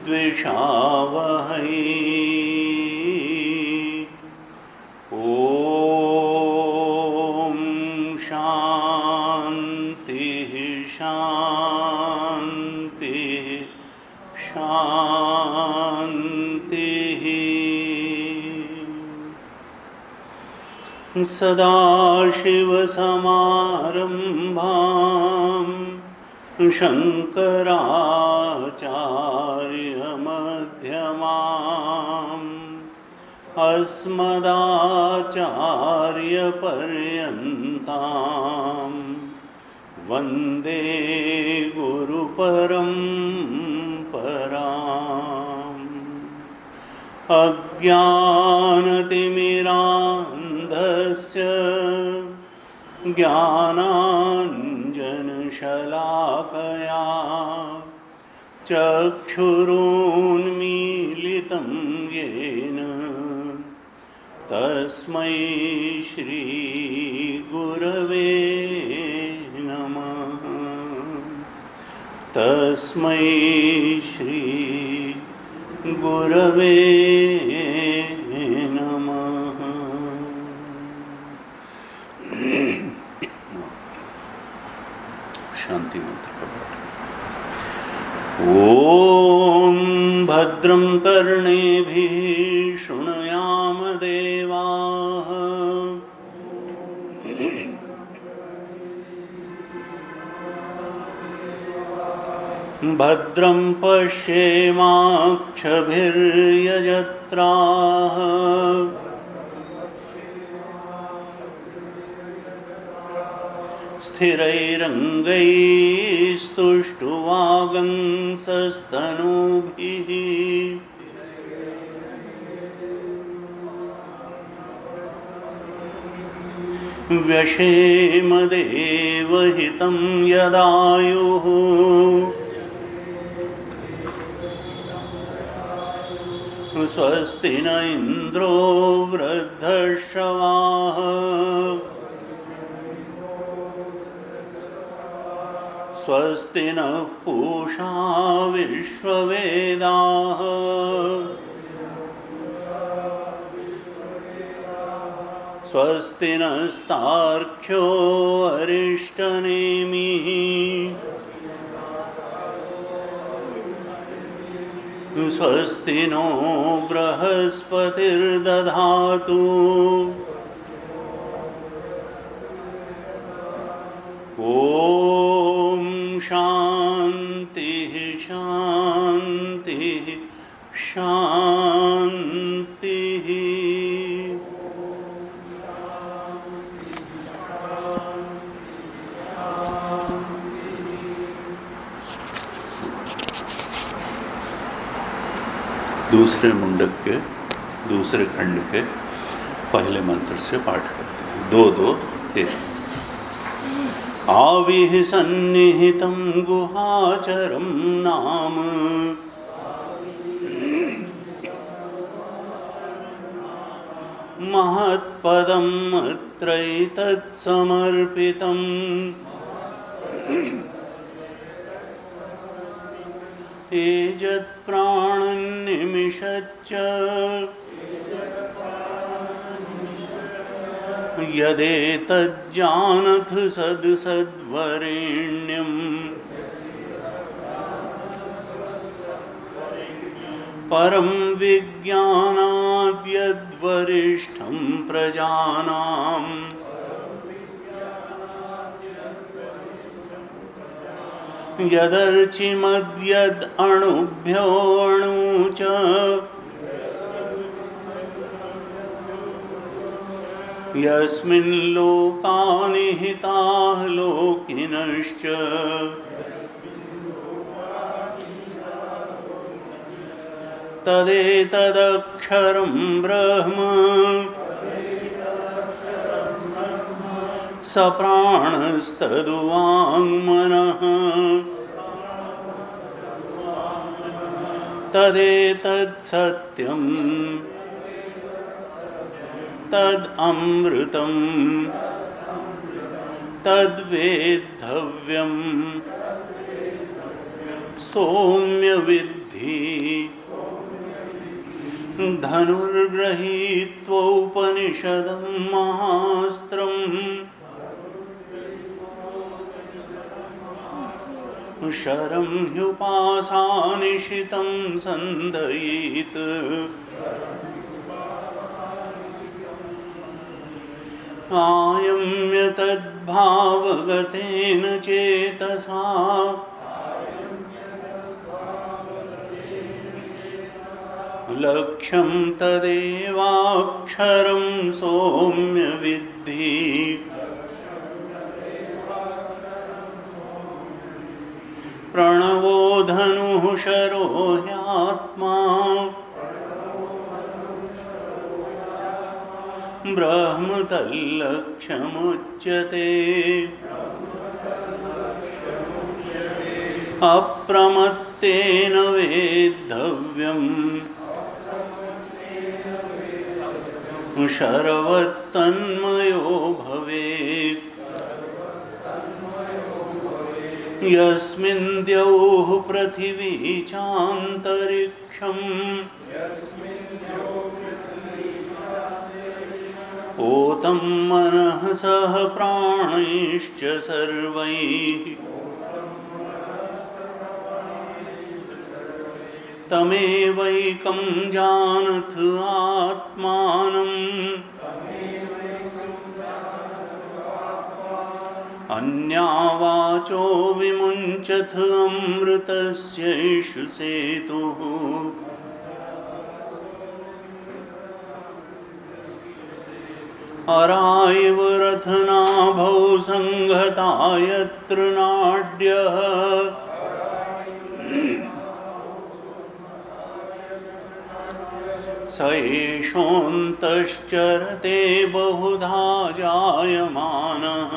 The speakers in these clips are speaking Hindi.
विद्विषावहै। ॐ शान्तिः शान्तिः शान्तिः। सदाशिवसमारम्भां शङ्कराचार्यमध्यमाम् अस्मदाचार्यपर्यन्तां वन्दे गुरुपरम्पराम्। अज्ञानतिमिरान्धस्य ज्ञानाञ्जनशलाकया चक्षुरुन्मीलितं येन तस्मै श्रीगुरवे नमः। तस्मै श्रीगुरवे नमः। शांति मंत्र का पाठ। ओम भद्रं कर्णेभिः शृणुयाम देवाः। भद्रं पश्येमाक्षभिर्यजत्राः। स्थिरैरङ्गैस्तुष्टुवागंसस्तनूभिः। व्यशेमदेवहितं यदायुः। स्वस्ति न इन्द्रो वृद्धश्रवाः। स्वस्ति नः पूषा विश्ववेदाः। स्वस्ति नस्तार्क्ष्यो अरिष्टनेमिः। स्वस्ति नो बृहस्पतिर्दधातु। ॐ शान्तिः शान्तिः शान्तिः। दूसरे मुंडक के दूसरे खंड के पहले मंत्र से पाठ करते हैं। 2-2-13। आविः सन्निहितं गुहाचरं नाम। महत्पदम् अत्रैतत्समर्पितम्। एजत्प्राणन्निमिषच्च यदेतज्जानथ सद्वरेण्यम्। परं विज्ञानाद्यद्वरिष्ठं प्रजानाम्। यदर्चिमद्यद् अणुभ्योऽणु च यस्मिन् लोकानिहिताः लोकिनश्च। तदेतदक्षरं ब्रह्म सप्राणस्तदुवाङ्मनः। तदेतत्सत्यम् तदमृतं तद्वेद्धव्यम्। सौम्य विद्धि विद्धि धनुर्गृहीत्वोपनिषदं महास्त्रम् शरं ह्युपासानिशितं सन्धयेत् आयम्य तद्भावगतेन चेतसा लक्ष्यं तदेवाक्षरं सौम्य विद्धि प्रणवो धनुः शरो ह्यात्मा ब्रह्म तल्लक्ष्यमुच्यते अप्रमत्तेन वेद्धव्यम् शरवत्तन्मयो भवेत् यस्मिन् द्यौः पृथिवी चान्तरिक्षम् ओतं मनः सह प्राणैश्च सर्वैः तमेवैकं जानथ आत्मानम् अन्यावाचो विमुञ्चथ अमृतस्यैष सेतुः अरायव रथनाभौ संघता यत्र नाड्यः स एषोऽन्तश्चरते बहुधा जायमानः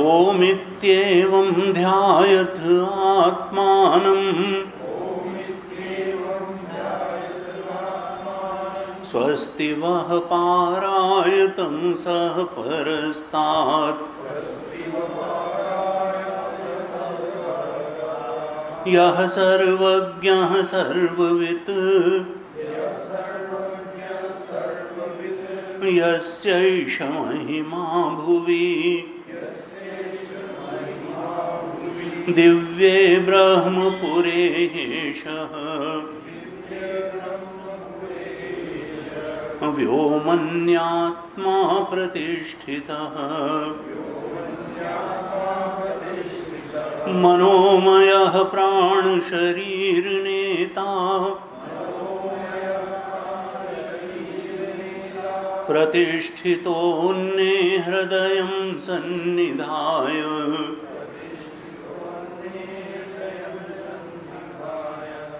ओमित्येवं ध्यायथ आत्मानम् स्वस्ति वः पारायतं सः परस्तात् यः सर्वज्ञः सर्ववित् यस्यैष महिमा भुवि दिव्ये ब्रह्मपुरे ह्येषः व्योमन्यात्मा प्रतिष्ठितः मनोमयः प्राणशरीरनेता प्रतिष्ठितोऽन्ये हृदयं सन्निधाय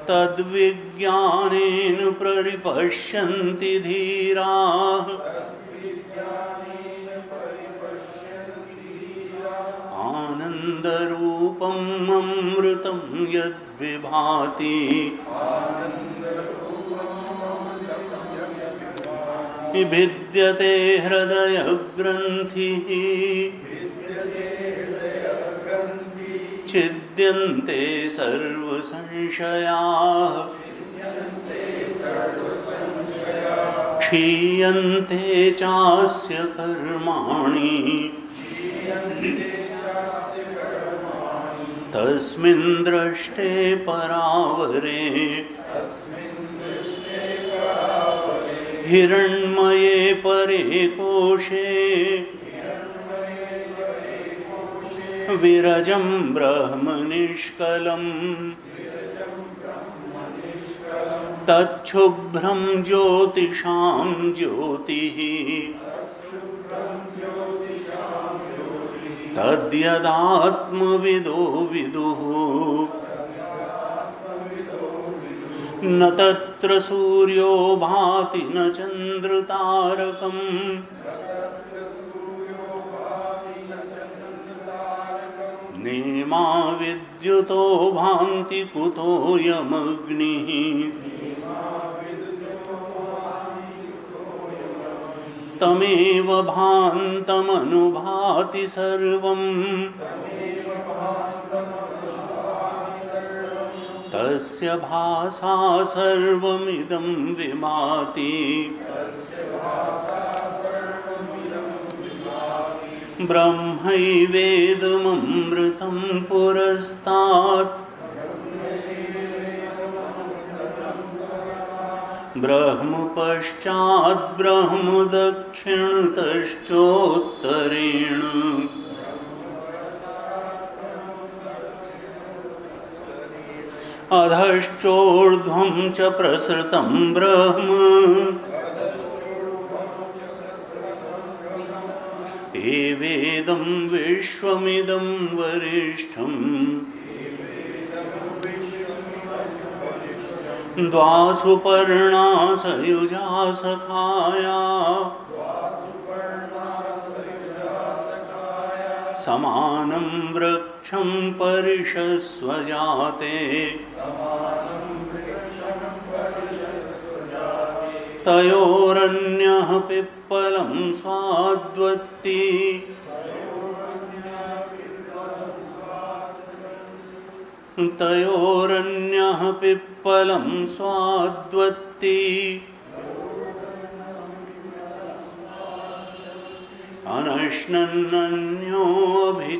तद्विज्ञानेन परिपश्यन्ति धीराः आनन्दरूपम् अमृतं यद्विभाति भिद्यते हृदयग्रन्थिः छिद्यन्ते सर्वसंशयाः क्षीयन्ते चास्य कर्माणि तस्मिन् दृष्टे परावरे हिरण्मये परे कोशे विरजं ब्रह्म निष्कलम् तच्छुभ्रं ज्योतिषां ज्योतिः तद्यदात्मविदो विदुः न तत्र सूर्यो भाति न चन्द्रतारकम् नेमा विद्युतो भान्ति कुतोऽयमग्निः तमेव भान्तमनुभाति सर्वम् तस्य भासा सर्वमिदं विभाति ब्रह्मैवेदममृतं पुरस्तात् ब्रह्म पश्चात् ब्रह्म दक्षिणतश्चोत्तरेण अधश्चोर्ध्वं च प्रसृतं ब्रह्म एवेदं विश्वमिदं वरिष्ठम् द्वासुपर्णा सयुजा सखाया समानं वृक्षं परिषस्वजाते तयोरन्यः पिप्पलं स्वाद्वत्ति तयोरन्यः पिप्पलं स्वाद्वत्ति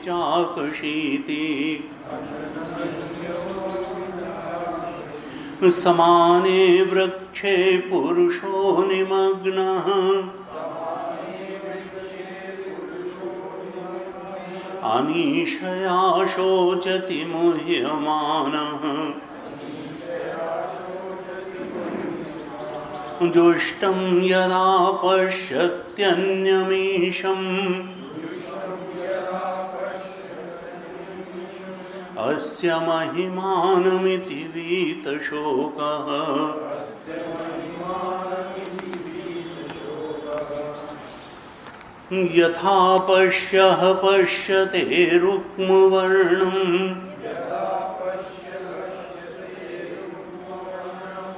अनश्नन्नन्योऽभिचाकशीति समाने वृक्षे पुरुषो निमग्नः अनीशया शोचति मुह्यमानः जुष्टं यदा पश्यत्यन्यमीशम् अस्य महिमानमिति वीतशोकः यथा पश्यः पश्यते रुक्मवर्णम्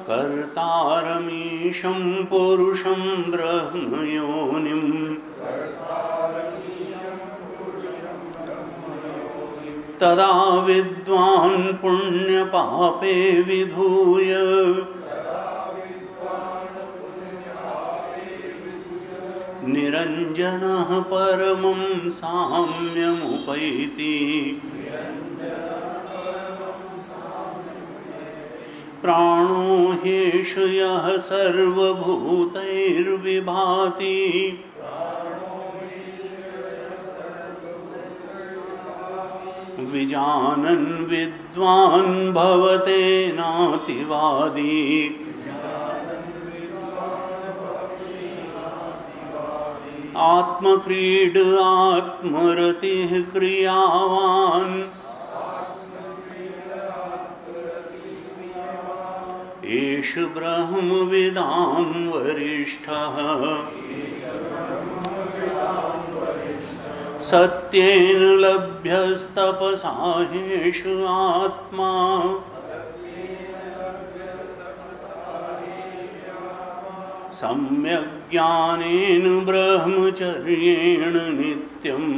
कर्तारमीशं पुरुषं ब्रह्मयोनिम् तदा विद्वान् पुण्यपापे विधूय निरञ्जनः परमं साम्यमुपैति प्राणो ह्येष यः सर्वभूतैर्विभाति विजानन् विद्वान् भवतेनातिवादी आत्मक्रीड आत्मरतिः क्रियावान् एष ब्रह्मविदां वरिष्ठः सत्येन लभ्यस्तपसा ह्येष आत्मा सम्यक् ज्ञानेन ब्रह्मचर्येण नित्यम्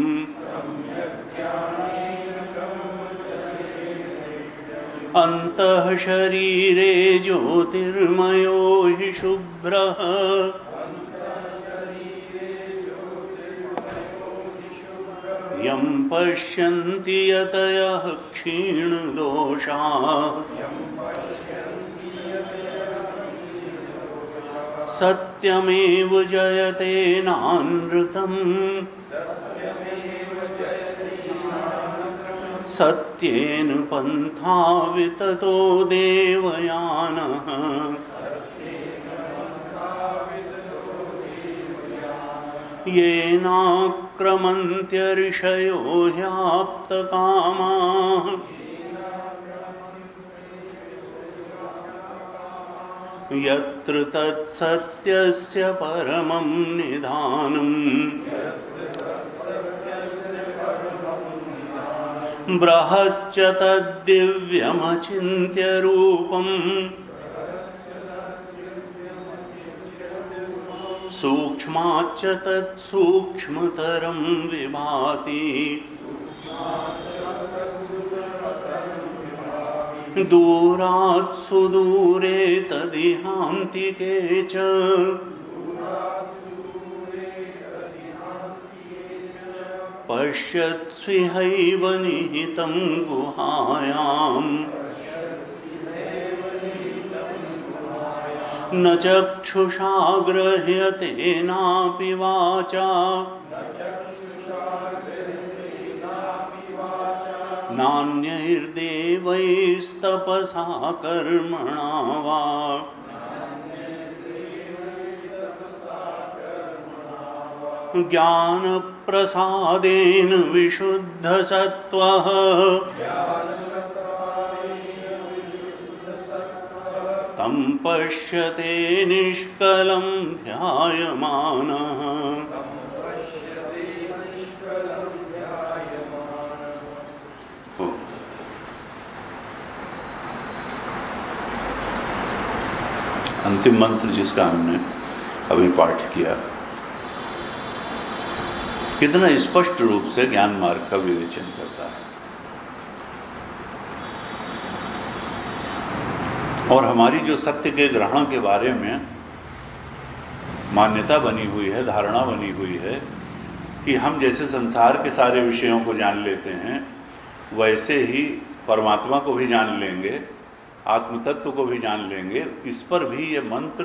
अन्तः शरीरे ज्योतिर्मयो हि शुभ्रः यं पश्यन्ति यतयः क्षीणदोषाः सत्यमेव जयते नानृतम् सत्येन पन्था विततो देवयानः येनाक्रमन्त्य ऋषयो ह्याप्तकामाः यत्र तत्सत्यस्य परमं निधानम् बृहच्च तद्दिव्यमचिन्त्य रूपम् सूक्ष्माच्च तत्सूक्ष्मतरं विभाति दूरात् सुदूरे तदिहान्तिके च पश्यत्स्विहैव निहितं गुहायाम् न चक्षुषा गृह्यते नापि वाचा नान्यैर्देवैस्तपसा कर्मणा वा ज्ञानप्रसादेन विशुद्धसत्त्वः तं पश्यते निष्कलं ध्यायमानः। अंतिम मंत्र जिसका हमने अभी पाठ किया, कितना स्पष्ट रूप से ज्ञान मार्ग का विवेचन करता है और हमारी जो सत्य के ग्रहण के बारे में मान्यता बनी हुई है, धारणा बनी हुई है कि हम जैसे संसार के सारे विषयों को जान लेते हैं वैसे ही परमात्मा को भी जान लेंगे, आत्म तत्व को भी जान लेंगे। इस पर भी ये मंत्र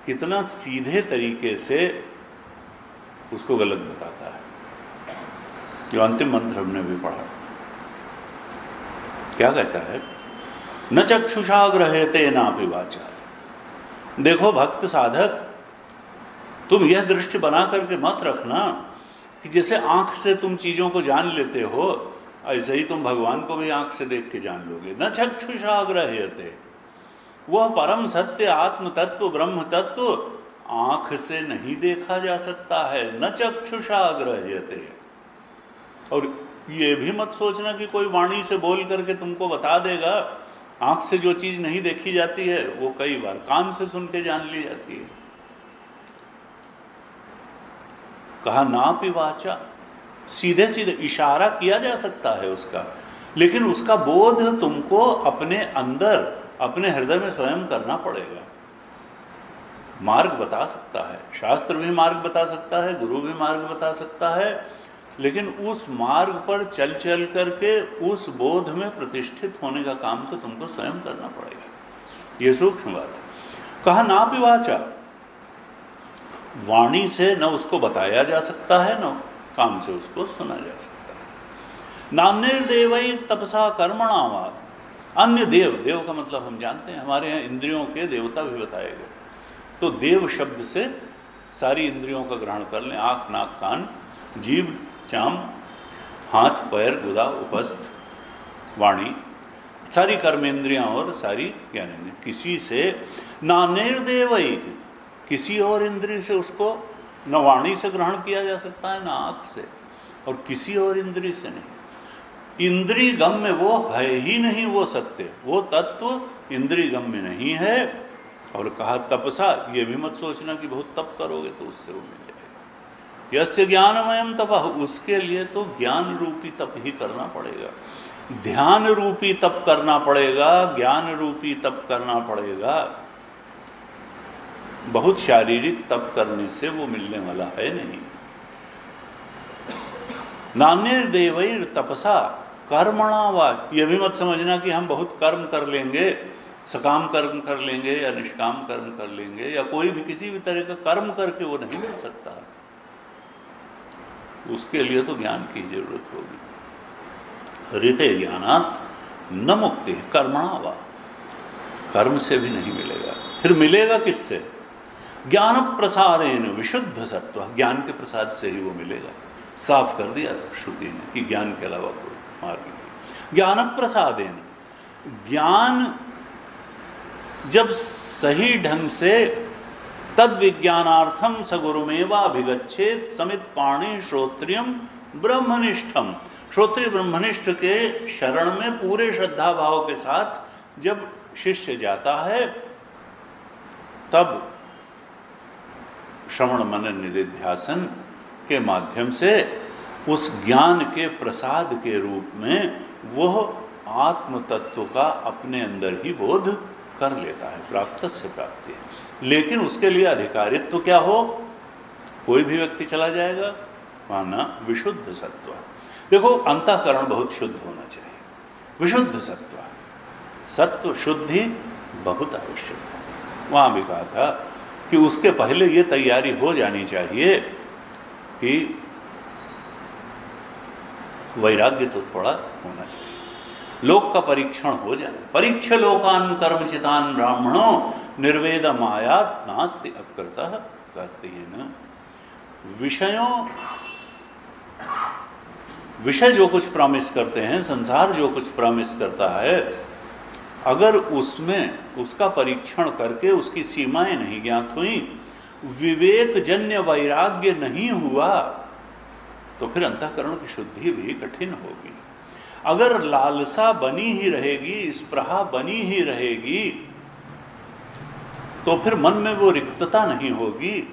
कितना सीधे तरीके से उसको गलत बताता है। जो अंतिम मंत्र हमने भी पढ़ा, क्या कहता है? न चक्षुषा गृह्यते नापि वाचा। देखो भक्त साधक, तुम यह दृष्टि बना करके मत रखना कि जैसे आंख से तुम चीजों को जान लेते हो ऐसे ही तुम भगवान को भी आंख से देख के जान लोगे। न चक्षुषा गृह्यते, वह परम सत्य आत्म तत्व ब्रह्म तत्व आंख से नहीं देखा जा सकता है। न चक्षुषा गृह्यते। और ये भी मत सोचना कि कोई वाणी से बोल करके तुमको बता देगा। आंख से जो चीज नहीं देखी जाती है वो कई बार कान से सुन के जान ली जाती है। कहा नापि वाचा, सीधे सीधे इशारा किया जा सकता है उसका, लेकिन उसका बोध तुमको अपने अंदर अपने हृदय में स्वयं करना पड़ेगा। मार्ग बता सकता है, शास्त्र भी मार्ग बता सकता है, गुरु भी मार्ग बता सकता है, लेकिन उस मार्ग पर चल चल करके उस बोध में प्रतिष्ठित होने का काम तो तुमको स्वयं करना पड़ेगा। ये सूक्ष्म बात है। कहा नापि वाचा, वाणी से न उसको बताया जा सकता है न काम से उसको सुना जा सकता है। नान्यैर्देवै तपसा कर्मणा वा। अन्य देव, देव का मतलब हम जानते हैं हमारे यहाँ इंद्रियों के देवता भी बताए गए। तो देव शब्द से सारी इंद्रियों का ग्रहण कर लें, आँख नाक कान जीभ चाम हाथ पैर गुदा उपस्थ वाणी, सारी कर्मेंद्रियां और सारी ज्ञानेंद्रियां। किसी से नान्यैर्देवै, किसी और इंद्रिय से उसको न वाणी से ग्रहण किया जा सकता है, न आँख से, और किसी और इंद्रिय से नहीं। इंद्रिय गम्य वो है ही नहीं, वो सत्य, वो तत्व इंद्रिय गम्य नहीं है। और कहा तपसा, ये भी मत सोचना कि बहुत तप करोगे तो उससे वो मिल जाएगा। यस्य ज्ञानमयम तपः, उसके लिए तो ज्ञान रूपी तप ही करना पड़ेगा, ध्यान रूपी तप करना पड़ेगा, ज्ञान रूपी तप करना पड़ेगा। बहुत शारीरिक तप करने से वो मिलने वाला है नहीं। नान्यैर्देवैर तपसा कर्मणा वा, यह भी मत समझना कि हम बहुत कर्म कर लेंगे, सकाम कर्म कर लेंगे या निष्काम कर्म कर लेंगे या कोई भी किसी भी तरह का कर्म करके वो नहीं मिल सकता। उसके लिए तो ज्ञान की जरूरत होगी। ऋते ज्ञानात् न मुक्ति कर्मणा वा, कर्म से भी नहीं मिलेगा। फिर मिलेगा किससे? ज्ञान प्रसादेन विशुद्ध सत्व, ज्ञान के प्रसाद से ही वो मिलेगा। साफ कर दिया श्रुति ने कि ज्ञान के अलावा कोई मार्ग नहीं। ज्ञान प्रसादेन, ज्ञान जब सही ढंग से तद विज्ञानार्थम स गुरुमेवाभिगच्छेत समित पाणी श्रोत्रियम ब्रह्मनिष्ठम, श्रोत्रिय ब्रह्मनिष्ठ के शरण में पूरे श्रद्धा भाव के साथ जब शिष्य जाता है तब श्रवण मनन निधिध्यासन के माध्यम से उस ज्ञान के प्रसाद के रूप में वह आत्म तत्व का अपने अंदर ही बोध कर लेता है। प्राप्त से प्राप्ति है, लेकिन उसके लिए अधिकारित्व क्या हो? कोई भी व्यक्ति चला जाएगा, माना विशुद्ध सत्व। देखो, अंतःकरण बहुत शुद्ध होना चाहिए, विशुद्ध सत्व, सत्व शुद्धि बहुत आवश्यक है। वहाँ भी कहा था कि उसके पहले ये तैयारी हो जानी चाहिए कि वैराग्य तो थोड़ा होना चाहिए, लोक का परीक्षण हो जाए। परीक्ष लोकान कर्मचितान ब्राह्मणों निर्वेद मायात नास्ति अकृतः, कहते हैं न। विषय जो कुछ प्रॉमिस करते हैं, संसार जो कुछ प्रॉमिस करता है, अगर उसमें उसका परीक्षण करके उसकी सीमाएं नहीं ज्ञात हुई, विवेक जन्य वैराग्य नहीं हुआ, तो फिर अंतःकरण की शुद्धि भी कठिन होगी। अगर लालसा बनी ही रहेगी, स्पृहा बनी ही रहेगी, तो फिर मन में वो रिक्तता नहीं होगी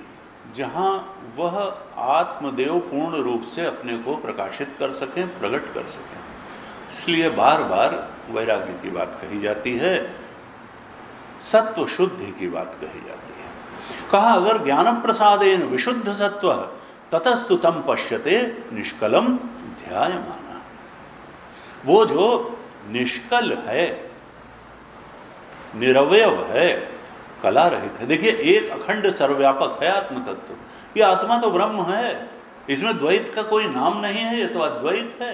जहाँ वह आत्मदेव पूर्ण रूप से अपने को प्रकाशित कर सकें, प्रकट कर सकें। इसलिए बार बार वैराग्य की बात कही जाती है, सत्व शुद्धि की बात कही जाती है। कहा, अगर ज्ञान प्रसादेन विशुद्ध सत्व ततस्तु तम पश्यते निष्कलम ध्यायमाना। वो जो निष्कल है, निरवयव है, कला रहित है। देखिए, एक अखंड सर्वव्यापक है आत्म तत्व। ये आत्मा तो ब्रह्म है, इसमें द्वैत का कोई नाम नहीं है, ये तो अद्वैत है।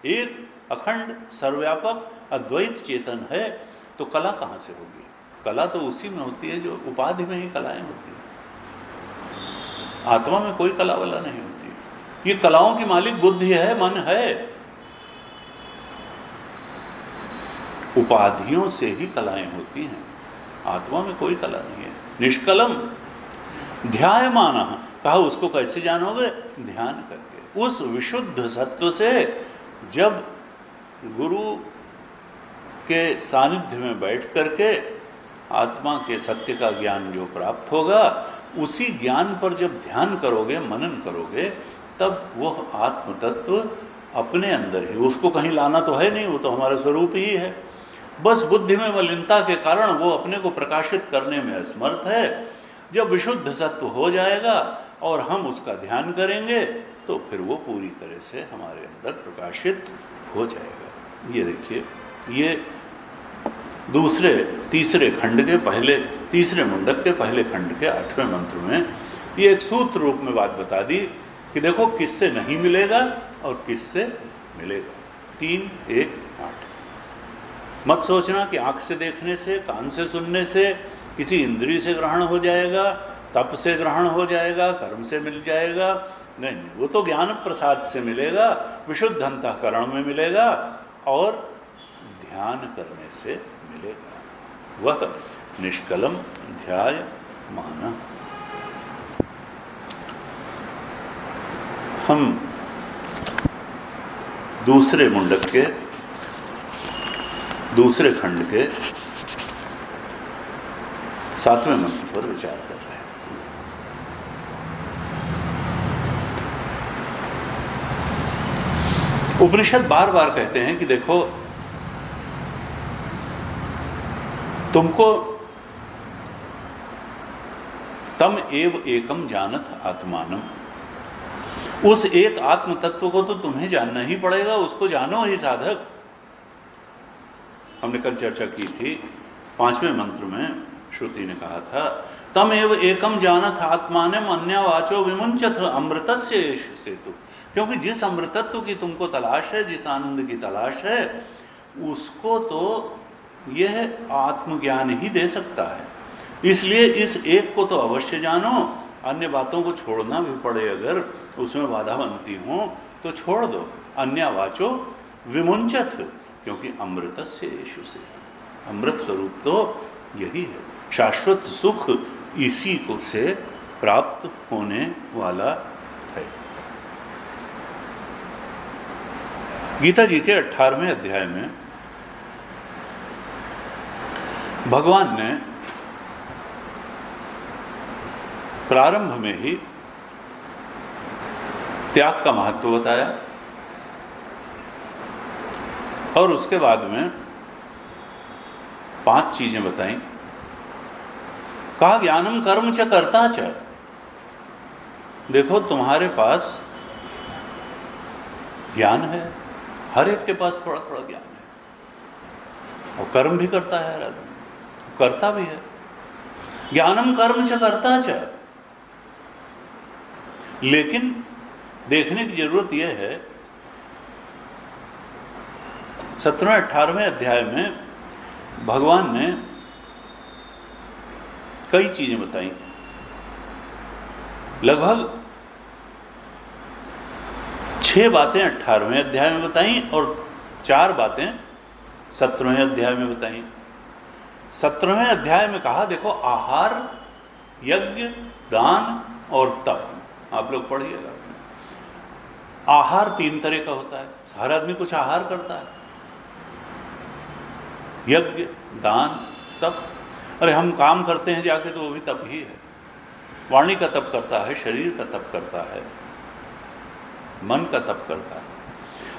एक अखंड सर्वव्यापक अद्वैत चेतन है, तो कला कहाँ से होगी? कला तो उसी में होती है जो उपाधि में ही कलाएं होती हैं। आत्मा में कोई कला वाला नहीं होती। ये कलाओं की मालिक बुद्धि है, मन है। उपाधियों से ही कलाएं होती हैं, आत्मा में कोई कला नहीं है। निष्कलम ध्यायमाना, कहा उसको कैसे जानोगे? ध्यान करके। उस विशुद्ध सत्व से जब गुरु के सानिध्य में बैठ करके आत्मा के सत्य का ज्ञान जो प्राप्त होगा, उसी ज्ञान पर जब ध्यान करोगे, मनन करोगे, तब वह आत्म तत्व अपने अंदर है। उसको कहीं लाना तो है नहीं, वो तो हमारा स्वरूप ही है। बस बुद्धि में मलिनता के कारण वो अपने को प्रकाशित करने में असमर्थ है। जब विशुद्ध सत्व हो जाएगा और हम उसका ध्यान करेंगे, तो फिर वो पूरी तरह से हमारे अंदर प्रकाशित हो जाएगा। ये देखिए, ये तीसरे खंड के पहले, तीसरे मुंडक के पहले खंड के 8वें मंत्र में ये एक सूत्र रूप में बात बता दी कि देखो किससे नहीं मिलेगा और किससे मिलेगा। 3, 1, 8। मत सोचना कि आंख से देखने से, कान से सुनने से, किसी इंद्रिय से ग्रहण हो जाएगा, तप से ग्रहण हो जाएगा, कर्म से मिल जाएगा। नहीं, वो तो ज्ञान प्रसाद से मिलेगा, विशुद्ध अंतःकरण में मिलेगा और ध्यान करने से मिलेगा। वह निष्कलम ध्याय माना। हम दूसरे मुंडक के दूसरे खंड के 7वें मंत्र पर विचार कर रहे हैं। उपनिषद बार बार कहते हैं कि देखो, तुमको तम एव एकम जानत आत्मानम, उस एक आत्म तत्व को तो तुम्हें जानना ही पड़ेगा, उसको जानो ही साधक। हमने कल चर्चा की थी 5वें मंत्र में, श्रुति ने कहा था, तम एव एकम जानत आत्मानम अन्यवाचो विमुंचत अमृतस्य सेतु। क्योंकि जिस अमृतत्व की तुमको तलाश है, जिस आनंद की तलाश है, उसको तो यह आत्मज्ञान ही दे सकता है। इसलिए इस एक को तो अवश्य जानो, अन्य बातों को छोड़ना भी पड़े, अगर उसमें बाधा बनती हो तो छोड़ दो। अन्यवाचो विमुंचत, क्योंकि अमृतस्य येषु सेतु, अमृत स्वरूप तो यही है। शाश्वत सुख इसी को से प्राप्त होने वाला है। गीता जी के 18वें अध्याय में भगवान ने प्रारंभ में ही त्याग का महत्व बताया और उसके बाद में 5 चीजें बताई। कहा ज्ञानम कर्म च कर्ता च। देखो तुम्हारे पास ज्ञान है, हर एक के पास थोड़ा थोड़ा ज्ञान है और कर्म भी करता है, हर आदमी करता भी है। ज्ञानम कर्म च कर्ता च। लेकिन देखने की जरूरत यह है 17वें 18वें अध्याय में भगवान ने कई चीजें बताई। लगभग 6 बातें 18वें अध्याय में बताई और 4 बातें 17वें अध्याय में बताई। 17वें अध्याय में कहा देखो आहार, यज्ञ, दान और तप। आप लोग पढ़िएगा। आहार 3 तरह का होता है, हर आदमी कुछ आहार करता है। यज्ञ, दान, तप। अरे हम काम करते हैं जाके तो वो भी तप ही है। वाणी का तप करता है, शरीर का तप करता है, मन का तप करता है।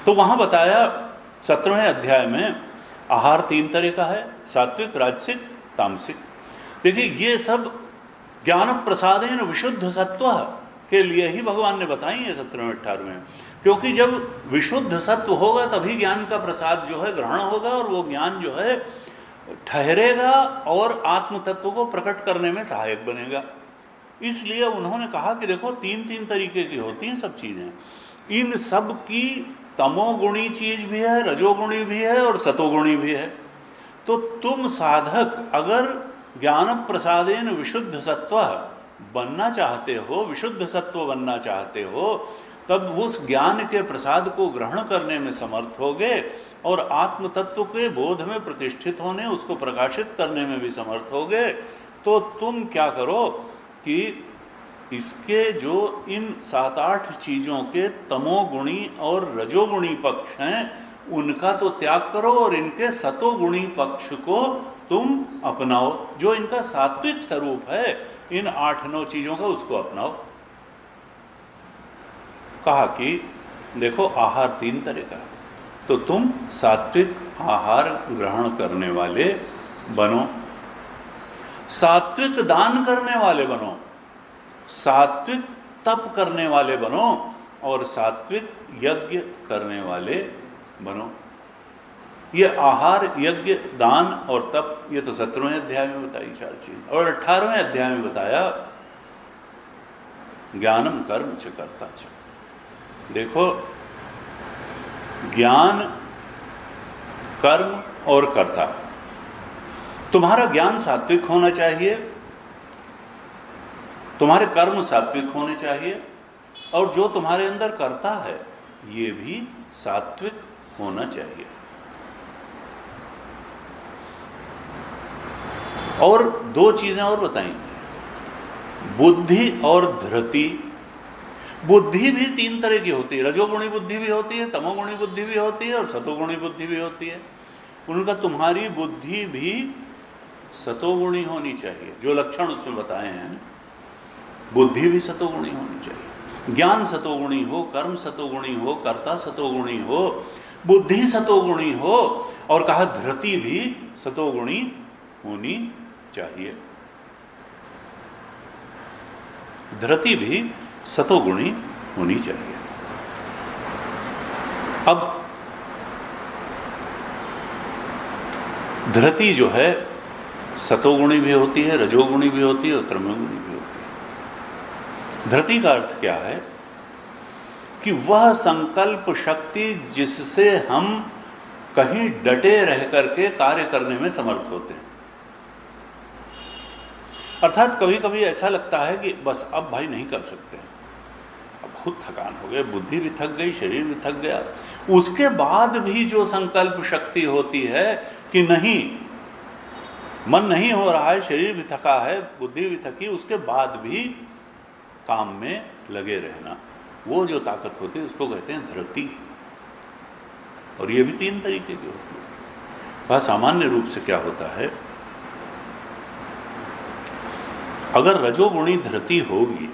तो वहां बताया 17वें अध्याय में आहार 3 तरह का है, सात्विक, राजसिक, तामसिक। देखिए ये सब ज्ञान प्रसादेन विशुद्ध सत्व के लिए ही भगवान ने बताई है 17वें 18वें। क्योंकि जब विशुद्ध सत्व होगा तभी ज्ञान का प्रसाद जो है ग्रहण होगा और वो ज्ञान जो है ठहरेगा और आत्म तत्व को प्रकट करने में सहायक बनेगा। इसलिए उन्होंने कहा कि देखो 3 तरीके की होती हैं सब चीजें। इन सब की तमोगुणी चीज भी है, रजोगुणी भी है और सतोगुणी भी है। तो तुम साधक अगर ज्ञान प्रसादेन विशुद्ध सत्व बनना चाहते हो, विशुद्ध सत्व बनना चाहते हो, तब उस ज्ञान के प्रसाद को ग्रहण करने में समर्थ होगे और आत्म तत्व के बोध में प्रतिष्ठित होने, उसको प्रकाशित करने में भी समर्थ होगे। तो तुम क्या करो कि इसके जो इन 7-8 चीजों के तमोगुणी और रजोगुणी पक्ष हैं उनका तो त्याग करो और इनके सतोगुणी पक्ष को तुम अपनाओ। जो इनका सात्विक स्वरूप है इन 8-9 चीजों का, उसको अपनाओ। कहा कि देखो आहार 3 तरह का, तो तुम सात्विक आहार ग्रहण करने वाले बनो, सात्विक दान करने वाले बनो, सात्विक तप करने वाले बनो और सात्विक यज्ञ करने वाले बनो। ये आहार, यज्ञ, दान और तप, ये तो 17वें अध्याय में बताई 4 चीज। और 18वें अध्याय में बताया ज्ञानम कर्म च कर्ता च। देखो ज्ञान, कर्म और कर्ता। तुम्हारा ज्ञान सात्विक होना चाहिए, तुम्हारे कर्म सात्विक होने चाहिए और जो तुम्हारे अंदर कर्ता है ये भी सात्विक होना चाहिए। और 2 चीजें और बताई, बुद्धि और धृति। बुद्धि भी 3 तरह की होती है, रजोगुणी बुद्धि भी होती है, तमोगुणी बुद्धि भी होती है और सतोगुणी बुद्धि भी होती है। उनका तुम्हारी बुद्धि भी सतोगुणी होनी चाहिए, जो लक्षण उसमें बताए हैं। बुद्धि भी सतोगुणी होनी चाहिए। ज्ञान सतोगुणी हो, कर्म सतोगुणी हो, कर्ता सतोगुणी हो, बुद्धि सतोगुणी हो और कहा धृति भी सतोगुणी होनी चाहिए। धृति भी सतोगुणी होनी चाहिए। अब धृति जो है सतोगुणी भी होती है, रजोगुणी भी होती है और तमोगुणी भी होती है। धृति का अर्थ क्या है कि वह संकल्प शक्ति जिससे हम कहीं डटे रह करके कार्य करने में समर्थ होते हैं। अर्थात कभी कभी ऐसा लगता है कि बस अब भाई नहीं कर सकते, अब खुद थकान हो गई, बुद्धि भी थक गई, शरीर भी थक गया। उसके बाद भी जो संकल्प शक्ति होती है कि नहीं, मन नहीं हो रहा है, शरीर भी थका है, बुद्धि भी थकी, उसके बाद भी काम में लगे रहना, वो जो ताकत होती है उसको कहते हैं धृति। और ये भी 3 तरीके की होती है। वह सामान्य रूप से क्या होता है अगर रजोगुणी धृति होगी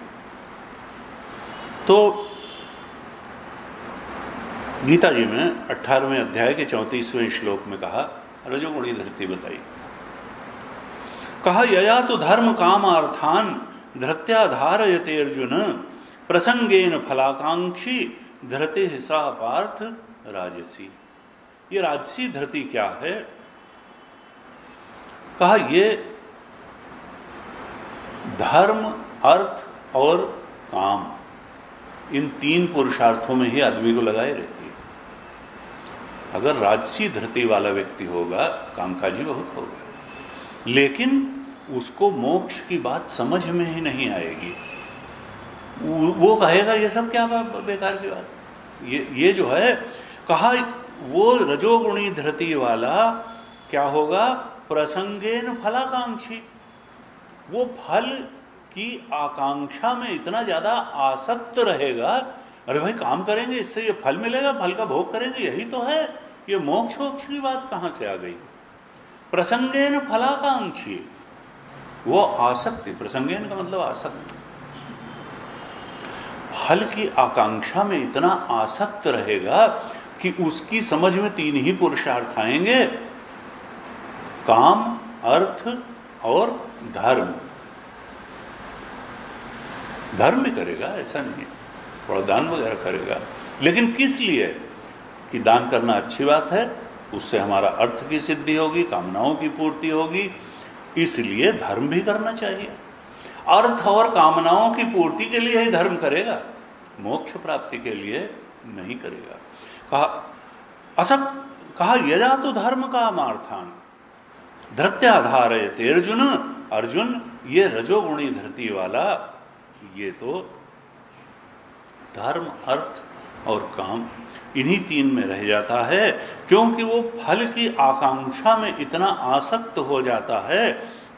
तो गीता जी में 18वें अध्याय के 34वें श्लोक में कहा, रजोगुणी धृति बताई, कहा यया तो धर्म काम अर्थान धृत्या धारयते अर्जुन प्रसंगेन फलाकांक्षी धृते सा पार्थ राजसी। ये राजसी धृति क्या है? कहा ये धर्म, अर्थ और काम, इन तीन पुरुषार्थों में ही आदमी को लगाए रहती है। अगर राजसी धृति वाला व्यक्ति होगा, कामकाजी बहुत होगा, लेकिन उसको मोक्ष की बात समझ में ही नहीं आएगी। वो कहेगा ये सब क्या बेकार की बात, ये जो है, कहा वो रजोगुणी धृति वाला क्या होगा? प्रसंगेन फलाकांक्षी, वो फल की आकांक्षा में इतना ज्यादा आसक्त रहेगा, अरे भाई काम करेंगे इससे ये फल मिलेगा, फल का भोग करेंगे, यही तो है, ये मोक्ष वोक्ष की बात कहां से आ गई? प्रसंगेन फलाकांक्षी, वो आसक्ति, प्रसंगेन का मतलब आसक्ति, फल की आकांक्षा में इतना आसक्त रहेगा कि उसकी समझ में तीन ही पुरुषार्थ आएंगे, काम, अर्थ और धर्म। धर्म भी करेगा, ऐसा नहीं, थोड़ा दान वगैरह करेगा, लेकिन किस लिए? कि दान करना अच्छी बात है, उससे हमारा अर्थ की सिद्धि होगी, कामनाओं की पूर्ति होगी, इसलिए धर्म भी करना चाहिए। अर्थ और कामनाओं की पूर्ति के लिए ही धर्म करेगा, मोक्ष प्राप्ति के लिए नहीं करेगा। कहा यजा तो धर्म का मार्थान धृत्याधारयते अर्जुन, अर्जुन ये रजोगुणी धृति वाला ये तो धर्म, अर्थ और काम इन्हीं तीन में रह जाता है, क्योंकि वो फल की आकांक्षा में इतना आसक्त हो जाता है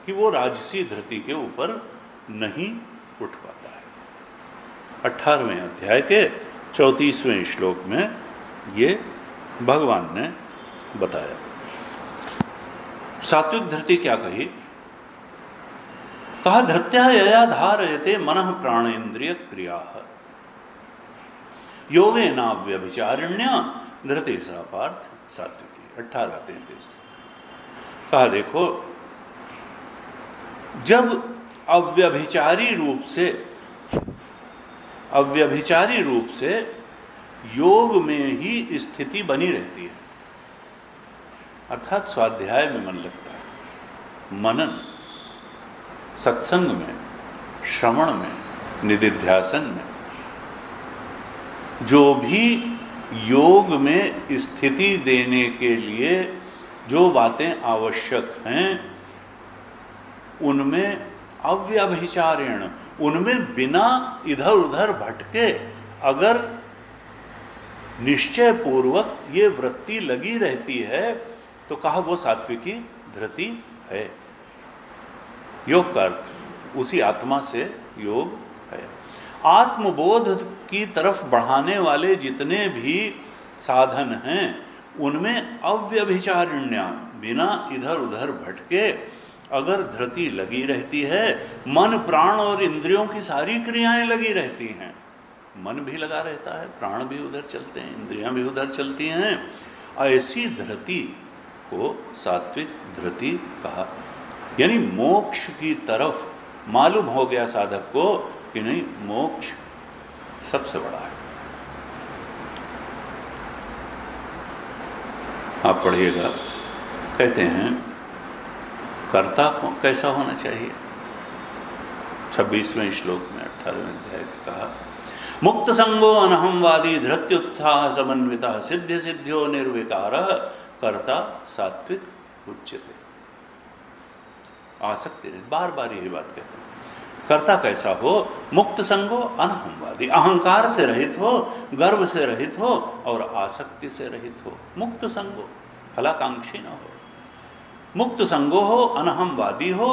कि वो राजसी धृति के ऊपर नहीं उठ पाता है। 18वें अध्याय के 34वें श्लोक में ये भगवान ने बताया। सात्विक धृति क्या कही? कहा धृत्या यया धारयते मनः प्राणेन्द्रिय क्रिया योगेनाव्यभिचारिण्या धृति सा पार्थ सात्विकी। 18:33। कहा देखो, जब अव्यभिचारी रूप से योग में ही स्थिति बनी रहती है, अर्थात स्वाध्याय में मन लगता है, मनन, सत्संग में, श्रवण में, निदिध्यासन में, जो भी योग में स्थिति देने के लिए जो बातें आवश्यक हैं, उनमें अव्यभिचारेण, उनमें बिना इधर उधर भटके अगर निश्चय पूर्वक ये वृत्ति लगी रहती है तो कहा वो सात्विकी धृति है। योग का अर्थ उसी आत्मा से योग है। आत्मबोध की तरफ बढ़ाने वाले जितने भी साधन हैं उनमें अव्यभिचारिण्या, बिना इधर उधर भटके अगर धृति लगी रहती है, मन, प्राण और इंद्रियों की सारी क्रियाएं लगी रहती हैं, मन भी लगा रहता है, प्राण भी उधर चलते हैं, इंद्रियां भी उधर चलती हैं, ऐसी धृति को सात्विक धृति कहा। यानी मोक्ष की तरफ मालूम हो गया साधक को कि नहीं, मोक्ष सबसे बड़ा है। आप पढ़िएगा, कहते हैं कर्ता कैसा होना चाहिए। 26वें श्लोक में 18वें अध्याय में कहा, मुक्त संगो अनहमवादी धृत्युत्साह समन्विता सिद्ध सिद्ध्यो निर्विकार कर्ता सात्विक उच्यते। आसक्ति, बार बार यही बात कहते हैं। कर्ता कैसा हो? मुक्त संगो अनहमवादी, अहंकार से रहित हो, गर्व से रहित हो और आसक्ति से रहित हो। मुक्त संगो, फलाकांक्षी न हो। मुक्त संगो हो, अनहमवादी हो,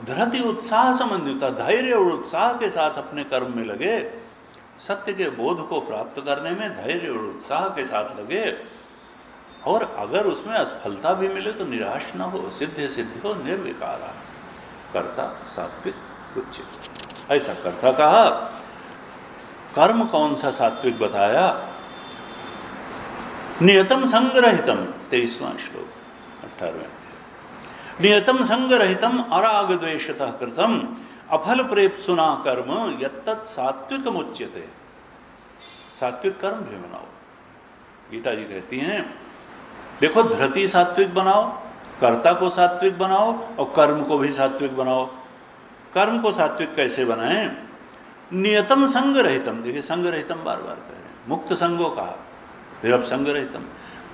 धृति उत्साह समन्विता, धैर्य और उत्साह के साथ अपने कर्म में लगे, सत्य के बोध को प्राप्त करने में धैर्य और उत्साह के साथ लगे, और अगर उसमें असफलता भी मिले तो निराश न हो। सिद्ध सिद्ध्यो निर्विकारा, कर्ता सात्विक उच्यते। ऐसा कर्ता कहा। कर्म कौन सा सात्विक बताया? नियतम संगरहितम, 23वां श्लोक 18वें। नियतम संगरहितम अराग द्वेषतः कृतम अफल प्रेप्सुना कर्म यत्तत् सात्विक मुच्यते। सात्विक कर्म भी बनाओ। गीता जी कहती हैं देखो, धृति सात्विक बनाओ, कर्ता को सात्विक बनाओ और कर्म को भी सात्विक बनाओ। कर्म को सात्विक कैसे बनाएं? नियतम संगरहितम, देखिए संगरहितम बार बार कह रहे हैं, मुक्त संगो कहा, फिर अब संगरहितम।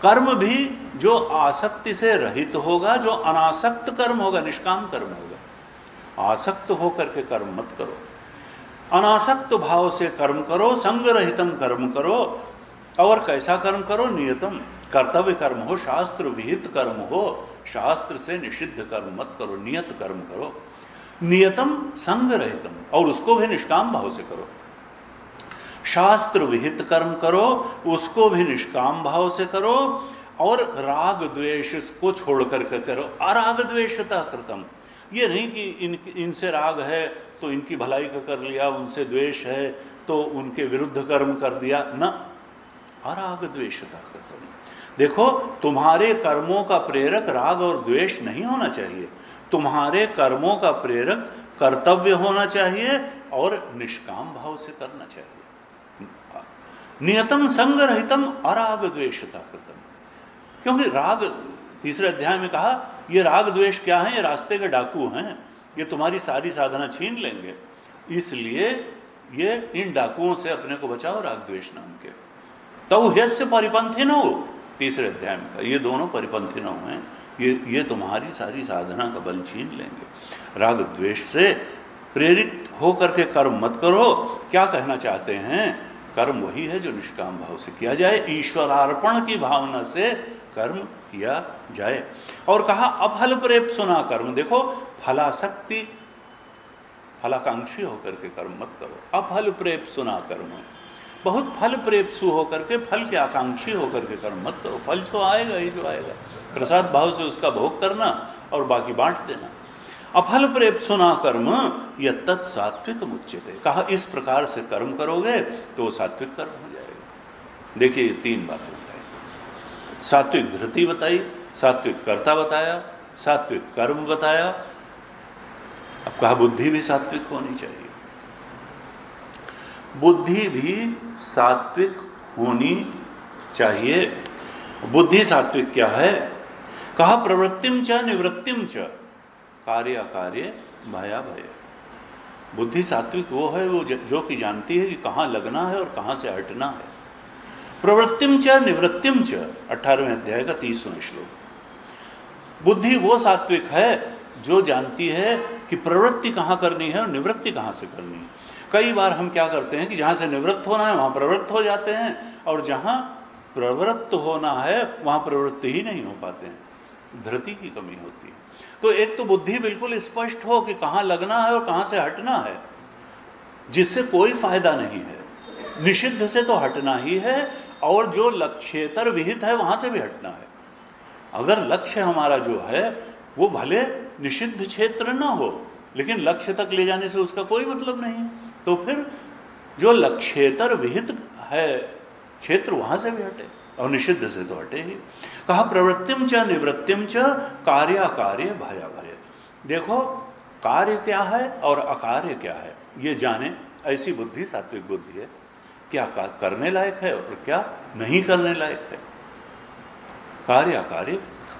कर्म भी जो आसक्ति से रहित होगा, जो अनासक्त कर्म होगा, निष्काम कर्म होगा। आसक्त होकर के कर्म मत करो, अनासक्त भाव से कर्म करो, संगरहितम कर्म करो। और कैसा कर्म करो? नियतम, कर्तव्य कर्म हो, शास्त्र विहित कर्म हो, शास्त्र से निषिद्ध कर्म मत करो, नियत कर्म करो। नियतम संगरहितम, और उसको भी निष्काम भाव से करो। शास्त्र विहित कर्म करो, उसको भी निष्काम भाव से करो। और राग द्वेष को छोड़ करके करो। अराग द्वेषतः कृतम, ये नहीं कि इनसे राग है तो इनकी भलाई का कर लिया, उनसे द्वेष है तो उनके विरुद्ध कर्म कर दिया, न। अराग द्वेषतः कृतम। देखो, तुम्हारे कर्मों का प्रेरक राग और द्वेष नहीं होना चाहिए। तुम्हारे कर्मों का प्रेरक कर्तव्य होना चाहिए और निष्काम भाव से करना चाहिए। नियतम संगरहितम अराग द्वेषतः कृतम। क्योंकि राग, तीसरे अध्याय में कहा, ये राग द्वेष क्या है? ये रास्ते के डाकू हैं, ये तुम्हारी सारी साधना छीन लेंगे। इसलिए ये इन डाकुओं से अपने को बचाओ, राग द्वेष नाम के। तौ ह्यस्य परिपंथिनो, तीसरे अध्याय में कहा, ये दोनों परिपंथिनो हैं, ये तुम्हारी सारी साधना का बल छीन लेंगे। राग द्वेष से प्रेरित होकर के कर्म मत करो। क्या कहना चाहते हैं? कर्म वही है जो निष्काम भाव से किया जाए, ईश्वरार्पण की भावना से कर्म किया जाए। और कहा अफल प्रेप्सुना कर्म। देखो, फलासक्ति, फलाकांक्षी होकर के कर्म मत करो। अफल प्रेप्सुना कर्म, बहुत फल प्रेप्सु होकर के, फल के आकांक्षी होकर के कर्म मत करो। फल तो आएगा ही जो आएगा, प्रसाद भाव से उसका भोग करना और बाकी बांट देना। अफल प्रेप्सुना कर्म यत्तत् सात्विक मुच्यते। कहा इस प्रकार से कर्म करोगे तो वो सात्विक कर्म हो जाएगा। देखिए, 3 बातें बताई। सात्विक धृति बताई, सात्विक कर्ता बताया, सात्विक कर्म बताया। अब कहा बुद्धि भी सात्विक होनी चाहिए। बुद्धि भी सात्विक होनी चाहिए। बुद्धि सात्विक क्या है? कहा प्रवृत्तिम च निवृत्तिम च कार्य अकार्य भया भय। बुद्धि सात्विक वो है वो जो कि जानती है कि कहाँ लगना है और कहाँ से हटना है। प्रवृत्तिम च निवृत्तिम च, 18वें अध्याय का 30वां श्लोक। बुद्धि वो सात्विक है जो जानती है कि प्रवृत्ति कहाँ करनी है और निवृत्ति कहाँ से करनी है। कई बार हम क्या करते हैं कि जहाँ से निवृत्त होना है वहाँ प्रवृत्त हो जाते हैं, और जहाँ प्रवृत्त होना है वहाँ प्रवृत्ति ही नहीं हो पाते हैं। धृति की कमी होती है। तो एक तो बुद्धि बिल्कुल स्पष्ट हो कि कहाँ लगना है और कहाँ से हटना है, जिससे कोई फायदा नहीं है। निषिद्ध से तो हटना ही है, और जो लक्ष्येतर विहित है वहाँ से भी हटना है। अगर लक्ष्य हमारा जो है वो भले निषिद्ध क्षेत्र न हो, लेकिन लक्ष्य तक ले जाने से उसका कोई मतलब नहीं है, तो फिर जो लक्ष्येतर विहित है क्षेत्र वहाँ से भी हटे, और निषिद्ध से तो हटे ही। कहा प्रवृत्तिम च निवृत्तिम च कार्य अकार्य भया भय। देखो, कार्य क्या है और अकार्य क्या है ये जाने, ऐसी बुद्धि सात्विक बुद्धि है। क्या करने लायक है और क्या नहीं करने लायक है। कार्य अकार्य,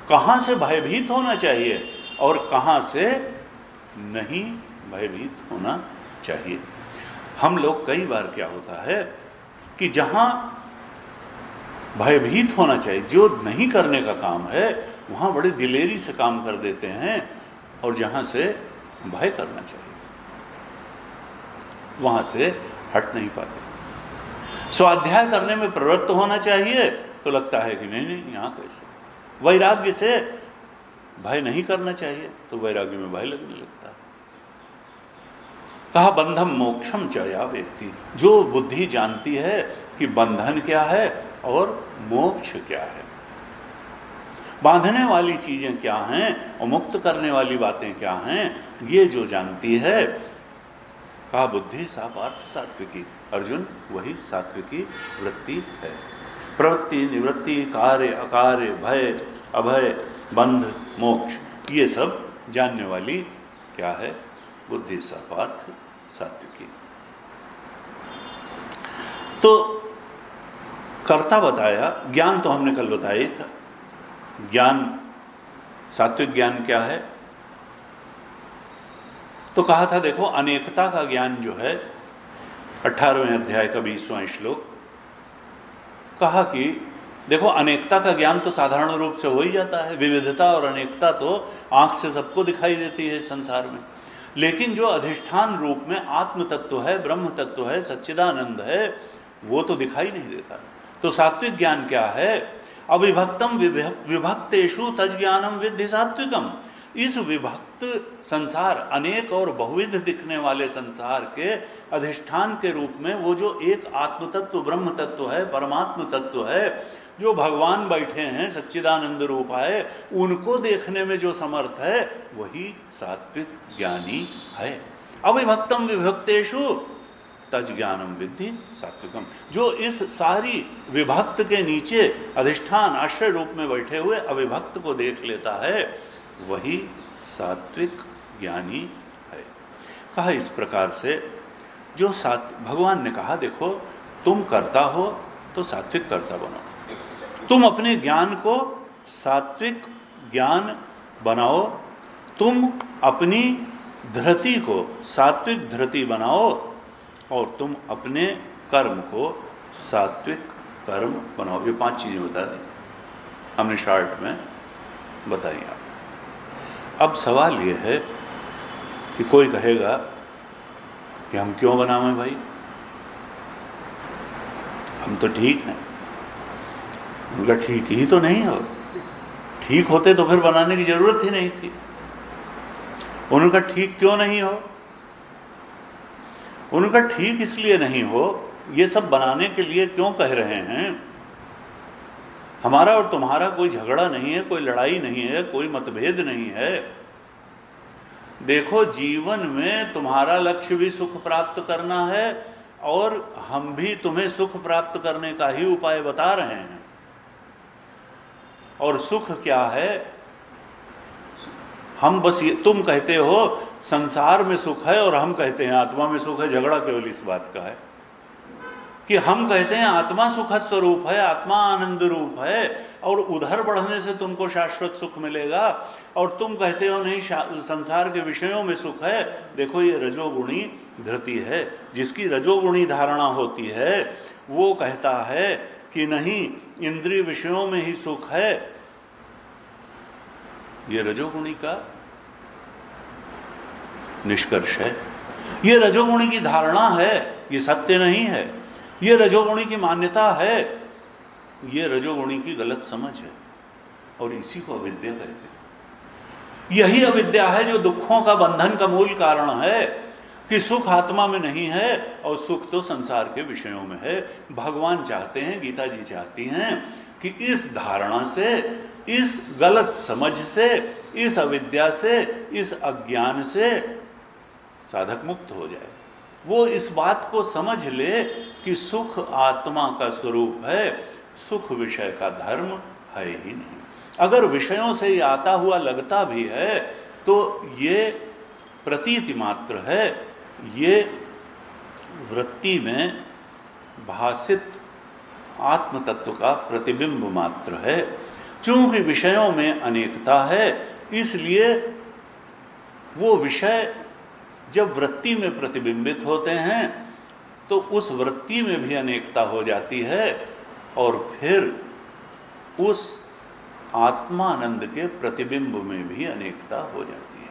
कहाँ से भयभीत होना चाहिए और कहाँ से नहीं भयभीत होना चाहिए। हम लोग कई बार क्या होता है कि जहाँ भयभीत होना चाहिए, जो नहीं करने का काम है, वहाँ बड़ी दिलेरी से काम कर देते हैं, और जहाँ से भय करना चाहिए वहाँ से हट नहीं पाते। स्वाध्याय करने में प्रवृत्त होना चाहिए तो लगता है कि नहीं यहाँ कैसे। वैराग्य से भय नहीं करना चाहिए तो वैराग्य में भय लगने लगता है। कहा बंधम मोक्षम च या व्यक्ति, जो बुद्धि जानती है कि बंधन क्या है और मोक्ष क्या है, बांधने वाली चीजें क्या हैं और मुक्त करने वाली बातें क्या हैं, ये जो जानती है कहा बुद्धि सा पार्थ सात्विकी। अर्जुन, वही सात्विकी वृत्ति है। प्रवृत्ति, निवृत्ति, कार्य, अकार्य, भय, अभय, बंध, मोक्ष, ये सब जानने वाली क्या है? बुद्धि सा पार्थ सात्विकी। तो कर्ता बताया, ज्ञान तो हमने कल बताया था। ज्ञान, सात्विक ज्ञान क्या है? तो कहा था देखो, अनेकता का ज्ञान जो है, 18वें अध्याय का 20वां श्लोक, कहा कि देखो अनेकता का ज्ञान तो साधारण रूप से हो ही जाता है। विविधता और अनेकता तो आंख से सबको दिखाई देती है संसार में, लेकिन जो अधिष्ठान रूप में आत्म तत्व है, ब्रह्म तत्व है, सच्चिदानंद है, वो तो दिखाई नहीं देता। तो सात्विक ज्ञान क्या है? अविभक्तम विभक्तेषु तज्ज्ञानम विद्धि सात्विकम। इस विभक्त संसार, अनेक और बहुविध दिखने वाले संसार के अधिष्ठान के रूप में वो जो एक आत्म तत्व, ब्रह्म तत्व है, परमात्म तत्व है, जो भगवान बैठे हैं, सच्चिदानंद रूप है, उनको देखने में जो समर्थ है, वही सात्विक ज्ञानी है। अविभक्तम विभक्तेषु तज्ज्ञानम विद्धि सात्विकम। जो इस सारी विभक्त के नीचे अधिष्ठान, आश्रय रूप में बैठे हुए अविभक्त को देख लेता है, वही सात्विक ज्ञानी है। कहा इस प्रकार से जो भगवान ने कहा देखो, तुम कर्ता हो तो सात्विक कर्ता बनो, तुम अपने ज्ञान को सात्विक ज्ञान बनाओ, तुम अपनी धृति को सात्विक धृति बनाओ, और तुम अपने कर्म को सात्विक कर्म बनाओ। ये 5 चीज़ें बता दी हमने शॉर्ट में बताई। अब सवाल ये है कि कोई कहेगा कि हम क्यों बनावें भाई, हम तो ठीक हैं। उनका ठीक ही तो नहीं हो, ठीक होते तो फिर बनाने की जरूरत ही नहीं थी। उनका ठीक क्यों नहीं हो? उनका ठीक इसलिए नहीं हो, ये सब बनाने के लिए क्यों कह रहे हैं? हमारा और तुम्हारा कोई झगड़ा नहीं है, कोई लड़ाई नहीं है, कोई मतभेद नहीं है। देखो, जीवन में तुम्हारा लक्ष्य भी सुख प्राप्त करना है, और हम भी तुम्हें सुख प्राप्त करने का ही उपाय बता रहे हैं। और सुख क्या है? हम बस ये, तुम कहते हो संसार में सुख है और हम कहते हैं आत्मा में सुख है। झगड़ा केवल इस बात का है कि हम कहते हैं आत्मा सुख स्वरूप है, आत्मा आनंद रूप है, और उधर बढ़ने से तुमको शाश्वत सुख मिलेगा, और तुम कहते हो नहीं संसार के विषयों में सुख है। देखो, ये रजोगुणी धृति है। जिसकी रजोगुणी धारणा होती है वो कहता है कि नहीं, इंद्रिय विषयों में ही सुख है। ये रजोगुणी का निष्कर्ष है, ये रजोगुणी की धारणा है, ये सत्य नहीं है, ये रजोगुणी की मान्यता है, ये रजोगुणी की गलत समझ है, और इसी को अविद्या कहते हैं। यही अविद्या है जो दुखों का बंधन का मूल कारण है, कि सुख आत्मा में नहीं है और सुख तो संसार के विषयों में है। भगवान चाहते हैं, गीता जी चाहती हैं कि इस धारणा से, इस गलत समझ से, इस अविद्या से, इस अज्ञान से साधक मुक्त हो जाए। वो इस बात को समझ ले कि सुख आत्मा का स्वरूप है, सुख विषय का धर्म है ही नहीं। अगर विषयों से ये आता हुआ लगता भी है तो ये प्रतीति मात्र है, ये वृत्ति में भासित आत्म तत्व का प्रतिबिंब मात्र है। चूंकि विषयों में अनेकता है, इसलिए वो विषय जब वृत्ति में प्रतिबिंबित होते हैं तो उस वृत्ति में भी अनेकता हो जाती है, और फिर उस आत्मानंद के प्रतिबिंब में भी अनेकता हो जाती है।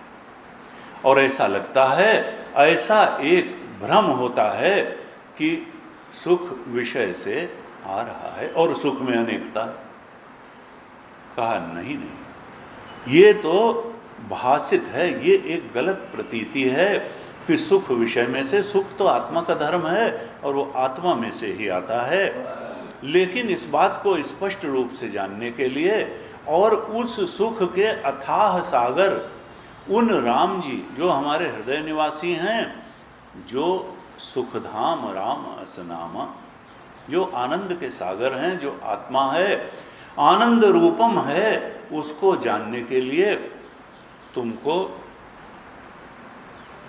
और ऐसा लगता है, ऐसा एक भ्रम होता है कि सुख विषय से आ रहा है और सुख में अनेकता। कहा नहीं, ये तो भासित है, ये एक गलत प्रतीति है कि सुख विषय में से, सुख तो आत्मा का धर्म है और वो आत्मा में से ही आता है। लेकिन इस बात को स्पष्ट रूप से जानने के लिए और उस सुख के अथाह सागर, उन राम जी जो हमारे हृदय निवासी हैं, जो सुखधाम राम असनामा, जो आनंद के सागर हैं, जो आत्मा है, आनंद रूपम है, उसको जानने के लिए तुमको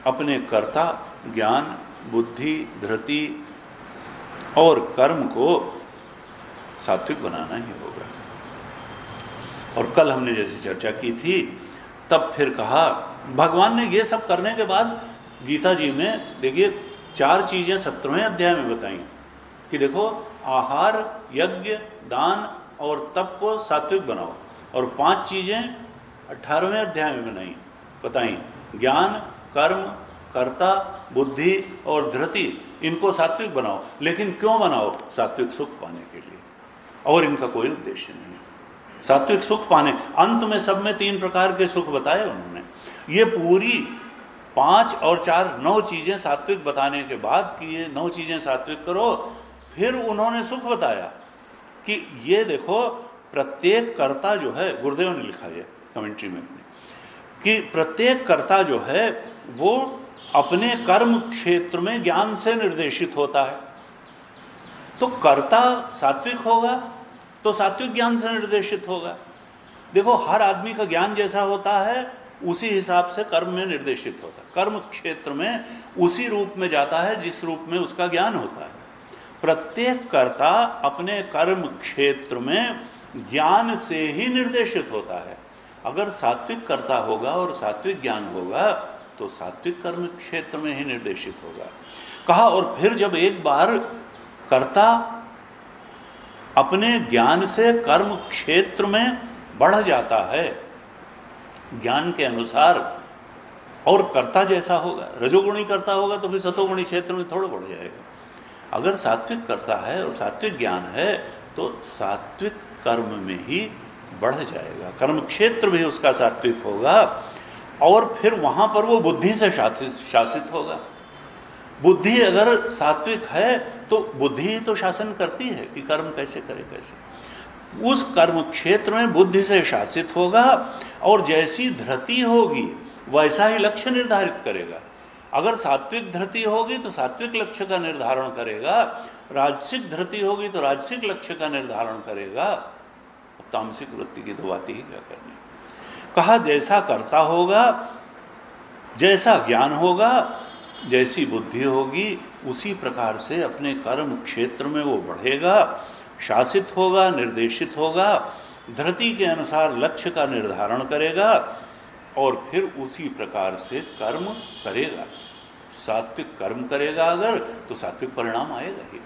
अपने कर्ता, ज्ञान, बुद्धि, धृति और कर्म को सात्विक बनाना ही होगा। और कल हमने जैसी चर्चा की थी, तब फिर कहा भगवान ने ये सब करने के बाद गीता जी में देखिए 4 चीजें 17वें अध्याय में बताई कि देखो आहार, यज्ञ, दान और तप को सात्विक बनाओ, और 5 चीजें 18वें अध्याय में बताई, ज्ञान, कर्म, कर्ता, बुद्धि और धृति, इनको सात्विक बनाओ। लेकिन क्यों बनाओ? सात्विक सुख पाने के लिए, और इनका कोई उद्देश्य नहीं है। सात्विक सुख पाने, अंत में सब में 3 प्रकार के सुख बताए उन्होंने। ये पूरी 5 और 4 9 चीजें सात्विक बताने के बाद कि ये 9 चीजें सात्विक करो, फिर उन्होंने सुख बताया कि ये देखो प्रत्येक कर्ता जो है, गुरुदेव ने लिखा है कमेंट्री में कि प्रत्येक कर्ता जो है वो अपने कर्म क्षेत्र में ज्ञान से निर्देशित होता है। तो कर्ता सात्विक होगा तो सात्विक ज्ञान से निर्देशित होगा। देखो हर आदमी का ज्ञान जैसा होता है उसी हिसाब से कर्म में निर्देशित होता है, कर्म क्षेत्र में उसी रूप में जाता है जिस रूप में उसका ज्ञान होता है। प्रत्येक कर्ता अपने कर्म क्षेत्र में ज्ञान से ही निर्देशित होता है। अगर सात्विक कर्ता होगा और सात्विक ज्ञान होगा तो सात्विक कर्म क्षेत्र में ही निर्देशित होगा, कहा। और फिर जब एक बार कर्ता अपने ज्ञान से कर्म क्षेत्र में बढ़ जाता है ज्ञान के अनुसार, और कर्ता जैसा होगा, रजोगुणी कर्ता होगा तो फिर सतोगुणी क्षेत्र में थोड़ा बढ़ जाएगा। अगर सात्विक कर्ता है और सात्विक ज्ञान है तो सात्विक कर्म में ही बढ़ जाएगा, कर्म क्षेत्र भी उसका सात्विक होगा, और फिर वहां पर वो बुद्धि से शासित होगा। बुद्धि अगर सात्विक है तो बुद्धि ही तो शासन करती है कि कर्म कैसे करे, कैसे उस कर्म क्षेत्र में बुद्धि से शासित होगा, और जैसी धृति होगी वैसा ही लक्ष्य निर्धारित करेगा। अगर सात्विक धृति होगी तो सात्विक लक्ष्य का निर्धारण करेगा, राजसिक धृति होगी तो राजसिक लक्ष्य का निर्धारण करेगा, तामसिक वृत्ति की तो बात ही क्या करनी। कहा जैसा कर्ता होगा, जैसा ज्ञान होगा, जैसी बुद्धि होगी, उसी प्रकार से अपने कर्म क्षेत्र में वो बढ़ेगा, शासित होगा, निर्देशित होगा, धृति के अनुसार लक्ष्य का निर्धारण करेगा, और फिर उसी प्रकार से कर्म करेगा। सात्विक कर्म करेगा अगर तो सात्विक परिणाम आएगा ही,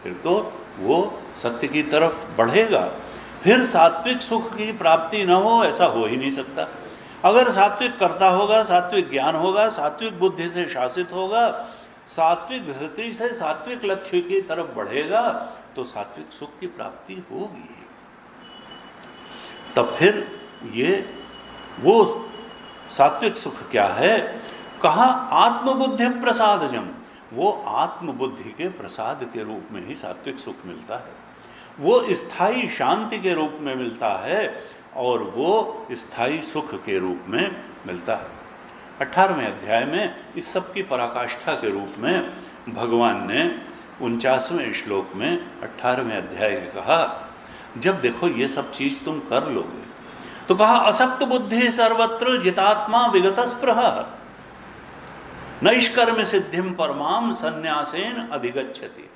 फिर तो वो सत्य की तरफ बढ़ेगा। फिर सात्विक सुख की प्राप्ति न हो ऐसा हो ही नहीं सकता। अगर सात्विक कर्ता होगा, सात्विक ज्ञान होगा, सात्विक बुद्धि से शासित होगा, सात्विक धृति से सात्विक लक्ष्य की तरफ बढ़ेगा तो सात्विक सुख की प्राप्ति होगी। तब फिर ये वो सात्विक सुख क्या है? कहा आत्मबुद्धि प्रसादजम, वो आत्मबुद्धि के प्रसाद के रूप में ही सात्विक सुख मिलता है, वो स्थायी शांति के रूप में मिलता है, और वो स्थायी सुख के रूप में मिलता है। 18वें अध्याय में इस सब की पराकाष्ठा के रूप में भगवान ने 49वें श्लोक में 18वें अध्याय में कहा, जब देखो ये सब चीज तुम कर लोगे तो कहा असक्त बुद्धि सर्वत्र जितात्मा विगत स्पृह नैष्कर्म सिद्धिम परमाम संन्यासेन अधिगच्छति।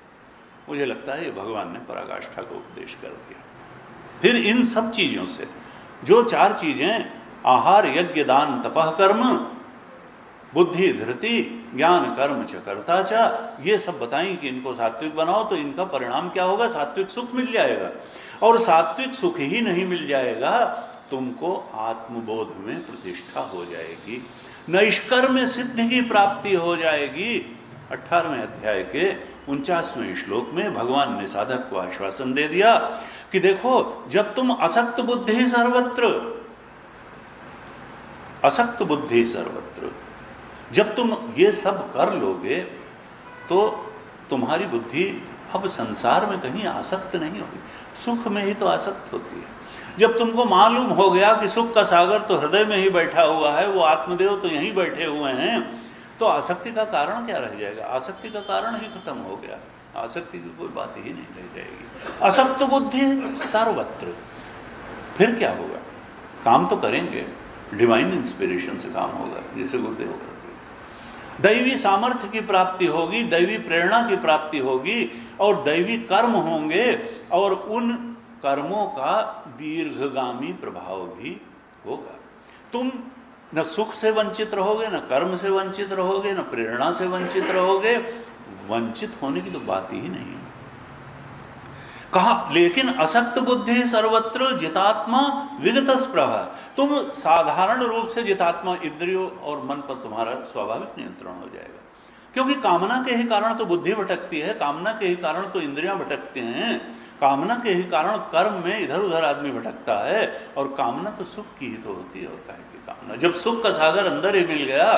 मुझे लगता है ये भगवान ने पराकाष्ठा को उपदेश कर दिया। फिर इन सब चीजों से जो 4 चीजें आहार, यज्ञ, दान, तपः, कर्म, बुद्धि, धृति, ज्ञान, कर्म च कर्ता च, ये सब बताएं कि इनको सात्विक बनाओ तो इनका परिणाम क्या होगा? सात्विक सुख मिल जाएगा। और सात्विक सुख ही नहीं मिल जाएगा, तुमको आत्मबोध में प्रतिष्ठा हो जाएगी, नैष्कर्म सिद्धि की प्राप्ति हो जाएगी। 18वें अध्याय के 49वें श्लोक में भगवान ने साधक को आश्वासन दे दिया कि देखो जब तुम असक्त बुद्धि सर्वत्र, असक्त बुद्धि सर्वत्र, जब तुम ये सब कर लोगे तो तुम्हारी बुद्धि अब संसार में कहीं आसक्त नहीं होगी, सुख में ही तो आसक्त होती है। जब तुमको मालूम हो गया कि सुख का सागर तो हृदय में ही बैठा हुआ है, वो आत्मदेव तो यहीं बैठे हुए हैं, तो आसक्ति का कारण क्या रह जाएगा? आसक्ति का कारण ही खत्म हो गया, आसक्ति की कोई बात ही नहीं रह जाएगी। असक्त बुद्धि सर्वत्र, फिर क्या होगा? काम तो करेंगे, डिवाइन इंस्पिरेशन से काम होगा, जैसे गुरुदेव करते, दैवी सामर्थ्य की प्राप्ति होगी, दैवी प्रेरणा की प्राप्ति होगी और दैवी कर्म होंगे और उन कर्मों का दीर्घगामी प्रभाव भी होगा। तुम न सुख से वंचित रहोगे, न कर्म से वंचित रहोगे, न प्रेरणा से वंचित रहोगे, वंचित होने की तो बात ही नहीं है। कहा लेकिन असक्त बुद्धि सर्वत्र जितात्मा विगत स्पृह, तुम साधारण रूप से जितात्मा, इंद्रियों और मन पर तुम्हारा स्वाभाविक नियंत्रण हो जाएगा, क्योंकि कामना के ही कारण तो बुद्धि भटकती है, कामना के ही कारण तो इंद्रियां भटकते हैं, कामना के ही कारण कर्म में इधर उधर आदमी भटकता है, और कामना तो सुख की ही तो होती है, और काहे की कामना? जब सुख का सागर अंदर ही मिल गया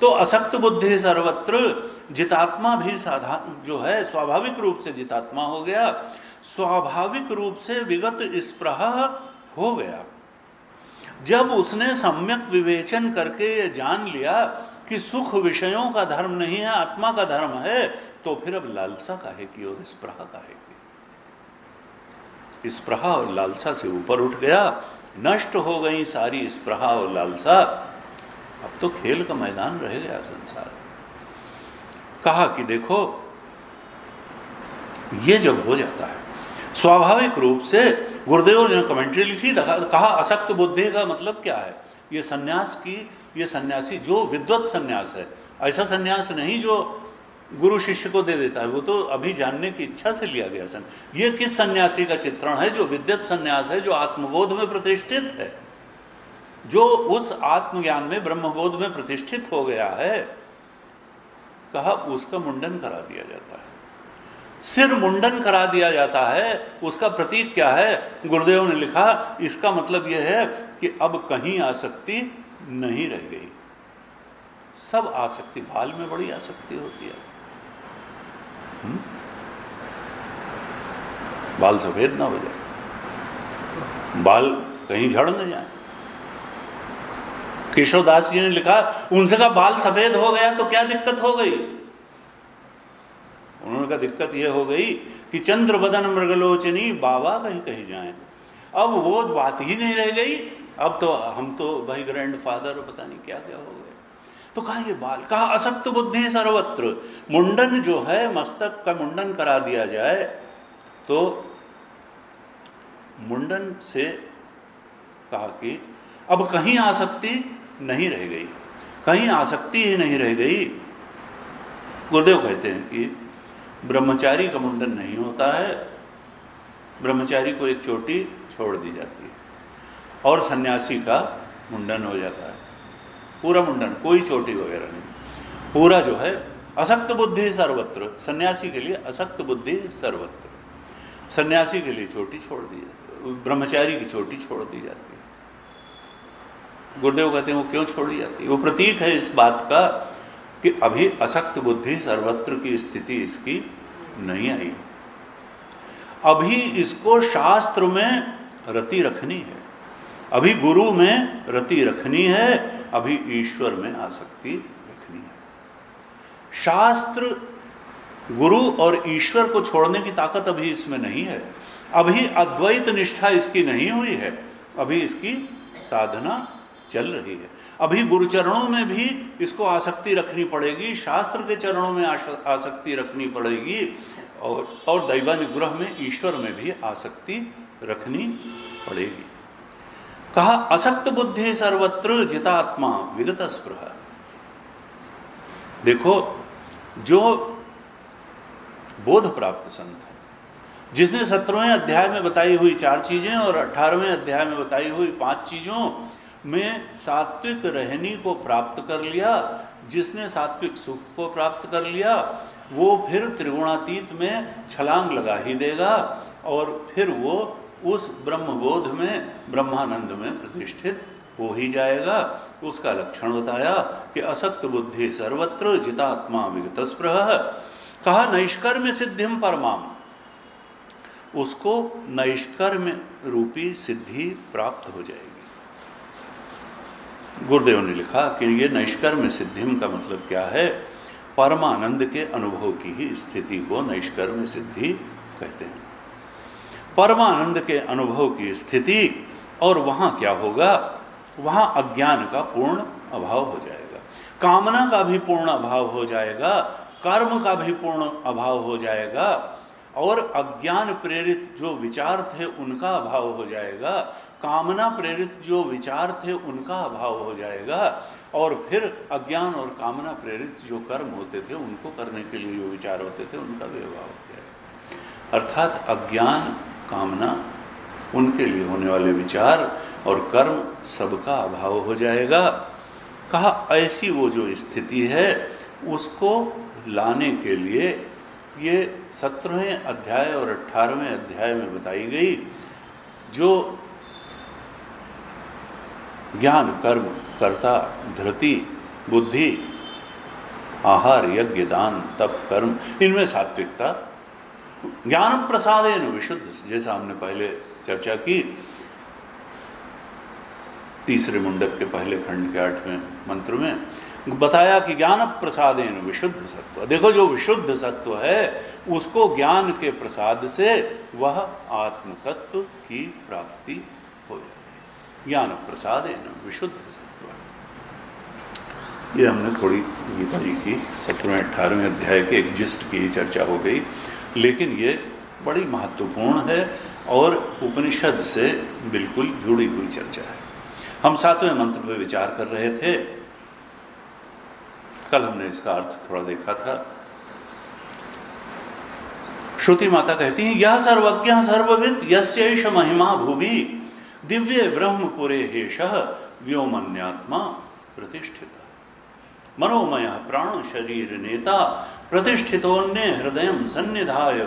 तो असक्त बुद्धि सर्वत्र, जितात्मा भी साधारण जो है स्वाभाविक रूप से जितात्मा हो गया, स्वाभाविक रूप से विगत स्पृह हो गया। जब उसने सम्यक विवेचन करके ये जान लिया कि सुख विषयों का धर्म नहीं है, आत्मा का धर्म है, तो फिर अब लालसा काहे की और स्पृहा काहे की? स्पृहा और लालसा से ऊपर उठ गया, नष्ट हो गई सारी स्पृहा और लालसा, अब तो खेल का मैदान रह गया संसार। कहा कि देखो ये जब हो जाता है स्वाभाविक रूप से, गुरुदेव ने कमेंट्री लिखी, कहा असक्त बुद्धि का मतलब क्या है? ये सन्यास की, ये सन्यासी जो विद्वत सन्यास है, ऐसा सन्यास नहीं जो गुरु शिष्य को दे देता है, वो तो अभी जानने की इच्छा से लिया गया ये किस सन्यासी का चित्रण है? जो विद्वत सन्यास है, जो आत्मबोध में प्रतिष्ठित है, जो उस आत्मज्ञान में ब्रह्मबोध में प्रतिष्ठित हो गया है। कहा उसका मुंडन करा दिया जाता है, सिर मुंडन करा दिया जाता है। उसका प्रतीक क्या है? गुरुदेव ने लिखा इसका मतलब यह है कि अब कहीं आसक्ति नहीं रह गई, सब आसक्ति, बाल में बड़ी आसक्ति होती है, बाल सफेद ना हो जाए, बाल कहीं झड़ न जाए। केशवदास जी ने लिखा, उनसे कहा बाल सफेद हो गया तो क्या दिक्कत हो गई? उन्होंने कहा दिक्कत यह हो गई कि चंद्र बदन मृगलोचनी बाबा कहीं कहीं जाए। अब वो बात ही नहीं रह गई, अब तो हम तो भाई ग्रैंडफादर पता नहीं क्या क्या हो गए। तो कहा ये बाल, कहा असक्त बुद्धि सर्वत्र, मुंडन जो है, मस्तक का मुंडन करा दिया जाए तो मुंडन से कहा कि अब कहीं आसक्ति नहीं रह गई, कहीं आसक्ति ही नहीं रह गई। गुरुदेव कहते हैं कि ब्रह्मचारी का मुंडन नहीं होता है, ब्रह्मचारी को एक चोटी छोड़ दी जाती है, और सन्यासी का मुंडन हो जाता है, पूरा मुंडन, कोई चोटी वगैरह नहीं, पूरा जो है। असक्त बुद्धि सर्वत्र, सन्यासी के लिए असक्त बुद्धि सर्वत्र, सन्यासी के लिए चोटी छोड़ दी जाती, ब्रह्मचारी की चोटी छोड़ दी जाती है। गुरुदेव कहते हैं वो क्यों छोड़ी जाती है? वो प्रतीक है इस बात का कि अभी असक्त बुद्धि सर्वत्र की स्थिति इसकी नहीं आई, अभी इसको शास्त्र में रति रखनी है, अभी गुरु में रति रखनी है, अभी ईश्वर में आसक्ति रखनी है। शास्त्र, गुरु और ईश्वर को छोड़ने की ताकत अभी इसमें नहीं है, अभी अद्वैत निष्ठा इसकी नहीं हुई है, अभी इसकी साधना चल रही है, अभी गुरु चरणों में भी इसको आसक्ति रखनी पड़ेगी, शास्त्र के चरणों में आसक्ति रखनी पड़ेगी, और दैवानुग्रह में ईश्वर में भी आसक्ति रखनी पड़ेगी। कहा असक्त बुद्धि सर्वत्र जितात्मा विगत स्पृह। देखो जो बोध प्राप्त संत है, जिसने 17वें अध्याय में बताई हुई 4 चीजें और 18वें अध्याय में बताई हुई 5 चीजों में सात्विक रहनी को प्राप्त कर लिया, जिसने सात्विक सुख को प्राप्त कर लिया, वो फिर त्रिगुणातीत में छलांग लगा ही देगा, और फिर वो उस ब्रह्मबोध में, ब्रह्मानंद में प्रतिष्ठित हो ही जाएगा। उसका लक्षण बताया कि असक्त बुद्धि सर्वत्र जितात्मा विगत स्पृह। कहा नैष्कर्म्य सिद्धिम परमाम, उसको नैष्कर्म्य रूपी सिद्धि प्राप्त हो जाएगी। गुरुदेव ने लिखा कि ये नैष्कर्म्य सिद्धिम का मतलब क्या है? परमानंद के अनुभव की ही स्थिति को नैष्कर्म्य सिद्धि कहते हैं। परमानंद के अनुभव की स्थिति, और वहां क्या होगा? वहां अज्ञान का पूर्ण अभाव हो जाएगा, कामना का भी पूर्ण अभाव हो जाएगा, कर्म का भी पूर्ण अभाव हो जाएगा, और अज्ञान प्रेरित जो विचार थे उनका अभाव हो जाएगा, कामना प्रेरित जो विचार थे उनका अभाव हो जाएगा, और फिर अज्ञान और कामना प्रेरित जो कर्म होते थे उनको करने के लिए जो विचार होते थे उनका भी अभाव हो जाएगा। अर्थात अज्ञान, कामना, उनके लिए होने वाले विचार और कर्म सबका अभाव हो जाएगा। कहा ऐसी वो जो स्थिति है उसको लाने के लिए ये 17वें अध्याय और 18वें अध्याय में बताई गई जो ज्ञान, कर्म, कर्ता, धृति, बुद्धि, आहार, यज्ञ, दान, तप, कर्म, इनमें सात्विकता, ज्ञान प्रसादेन विशुद्ध, जैसा हमने पहले चर्चा की तीसरे मुंडक के पहले खंड के 8वें मंत्र में बताया कि ज्ञान प्रसादेन विशुद्ध सत्व। देखो जो विशुद्ध सत्व है उसको ज्ञान के प्रसाद से वह आत्म तत्व की प्राप्ति हो जाती है। ज्ञान प्रसादेन विशुद्ध सत्व, ये हमने थोड़ी गीता जी की 17वें 18वें अध्याय के एक जिस्ट की चर्चा हो गई, लेकिन ये बड़ी महत्वपूर्ण है और उपनिषद से बिल्कुल जुड़ी हुई चर्चा है। हम 7वें मंत्र पर विचार कर रहे थे, कल हमने इसका अर्थ थोड़ा देखा था। श्रुति माता कहती है, यह सर्वज्ञ सर्वविद यस्यैष महिमा भुवि दिव्य ब्रह्मपुरे हेषः व्योमन्यात्मा प्रतिष्ठित मनोमय प्राण शरीर नेता प्रतिष्ठितोन्ये हृदय सन्निधाय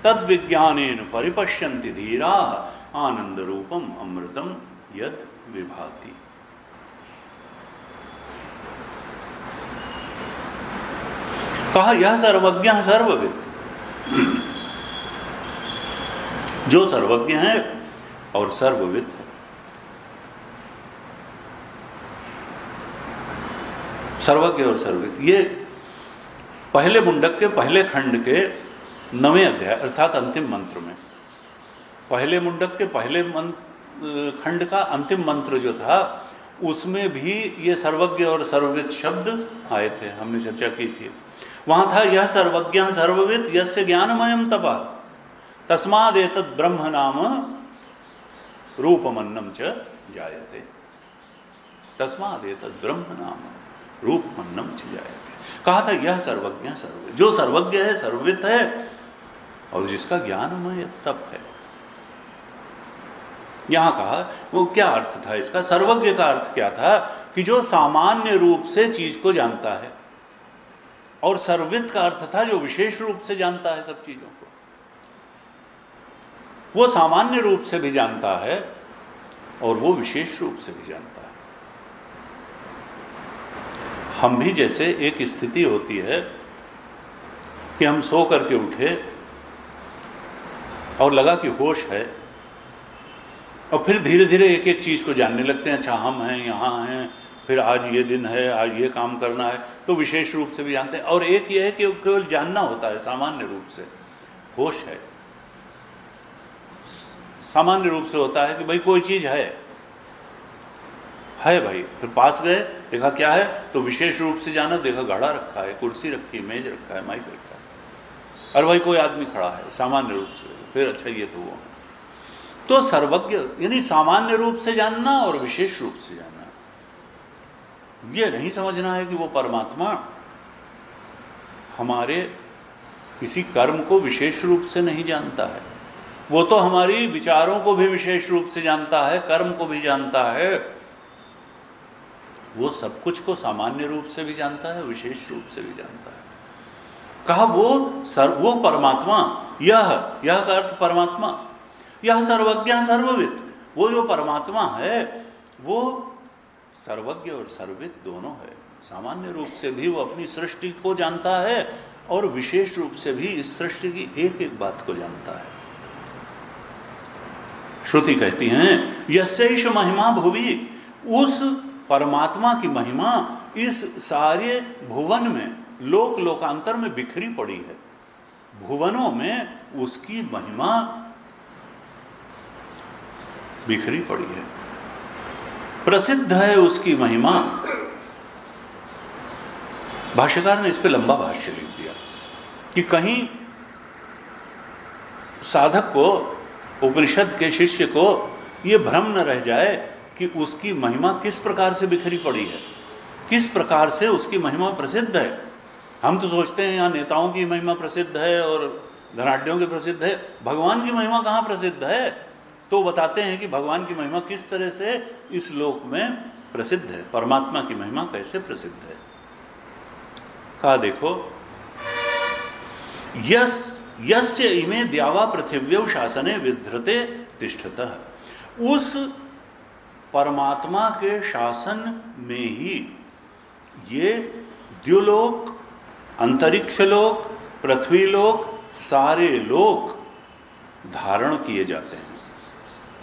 तद्विज्ञानेन परिपश्यन्ति धीराः आनंद रूपम अमृतम यद विभाति। कहा यह सर्वज्ञ सर्वविद, जो सर्वज्ञ है और सर्वविद है। सर्वज्ञ और सर्वविद, ये पहले मुंडक के पहले खंड के 9वें अध्याय अर्थात अंतिम मंत्र में, पहले मुंडक के पहले खंड का अंतिम मंत्र जो था उसमें भी ये सर्वज्ञ और सर्वविद शब्द आए थे, हमने चर्चा की थी। वहां था यह सर्वज्ञ सर्वविद यस्य ज्ञानमयम तपा तस्मादेतद् ब्रह्म नाम रूपमन्नम च जायते। तस्मादेतद् ब्रह्म नाम रूपमन्नम च जायते। कहा था यह सर्वज्ञ सर्वविद, जो सर्वज्ञ है, सर्वविद है और जिसका ज्ञानमय तप है। यहां कहा वो क्या अर्थ था इसका? सर्वज्ञ का अर्थ क्या था कि जो सामान्य रूप से चीज को जानता है, और सर्वविद का अर्थ था जो विशेष रूप से जानता है सब चीजों को। वो सामान्य रूप से भी जानता है और वो विशेष रूप से भी जानता है। हम भी जैसे एक स्थिति होती है कि हम सो करके उठे और लगा कि होश है, और फिर धीरे धीरे एक एक चीज को जानने लगते हैं। अच्छा हम हैं, यहाँ हैं, फिर आज ये दिन है, आज ये काम करना है, तो विशेष रूप से भी जानते हैं। और एक ये है कि केवल जानना होता है सामान्य रूप से, होश है। सामान्य रूप से होता है कि भाई कोई चीज है भाई, फिर पास गए देखा क्या है, तो विशेष रूप से जाना, देखा घड़ा रखा है, कुर्सी रखी है, मेज रखा है, माइक रखा है, और भाई कोई आदमी खड़ा है सामान्य रूप से, फिर अच्छा ये तो वो है। तो सर्वज्ञ यानी सामान्य रूप से जानना और विशेष रूप से जानना। ये नहीं समझना है कि वो परमात्मा हमारे किसी कर्म को विशेष रूप से नहीं जानता है, वो तो हमारी विचारों को भी विशेष रूप से जानता है, कर्म को भी जानता है, वो सब कुछ को सामान्य रूप से भी जानता है, विशेष रूप से भी जानता है। कहा वो परमात्मा, यह का अर्थ परमात्मा, यह सर्वज्ञ सर्वविद, वो जो परमात्मा है वो सर्वज्ञ और सर्वविद दोनों है। सामान्य रूप से भी वो अपनी सृष्टि को जानता है और विशेष रूप से भी इस सृष्टि की एक एक बात को जानता है। श्रुति कहती हैं यस्यैष महिमा भुवि, उस परमात्मा की महिमा इस सारे भुवन में, लोक लोकांतर में बिखरी पड़ी है। भुवनों में उसकी महिमा बिखरी पड़ी है, प्रसिद्ध है उसकी महिमा। भाष्यकार ने इस पे लंबा भाष्य लिख दिया कि कहीं साधक को, उपनिषद के शिष्य को ये भ्रम न रह जाए कि उसकी महिमा किस प्रकार से बिखरी पड़ी है, किस प्रकार से उसकी महिमा प्रसिद्ध है। हम तो सोचते हैं यहाँ नेताओं की महिमा प्रसिद्ध है और धनाढ्यों की प्रसिद्ध है, भगवान की महिमा कहाँ प्रसिद्ध है? तो बताते हैं कि भगवान की महिमा किस तरह से इस लोक में प्रसिद्ध है, परमात्मा की महिमा कैसे प्रसिद्ध है। कहा देखो, यस्य इमे द्यावा पृथिव्यौ शासने विधृते तिष्ठतः, उस परमात्मा के शासन में ही ये द्युलोक, अंतरिक्ष लोक, पृथ्वी लोक, सारे लोक धारण किए जाते हैं।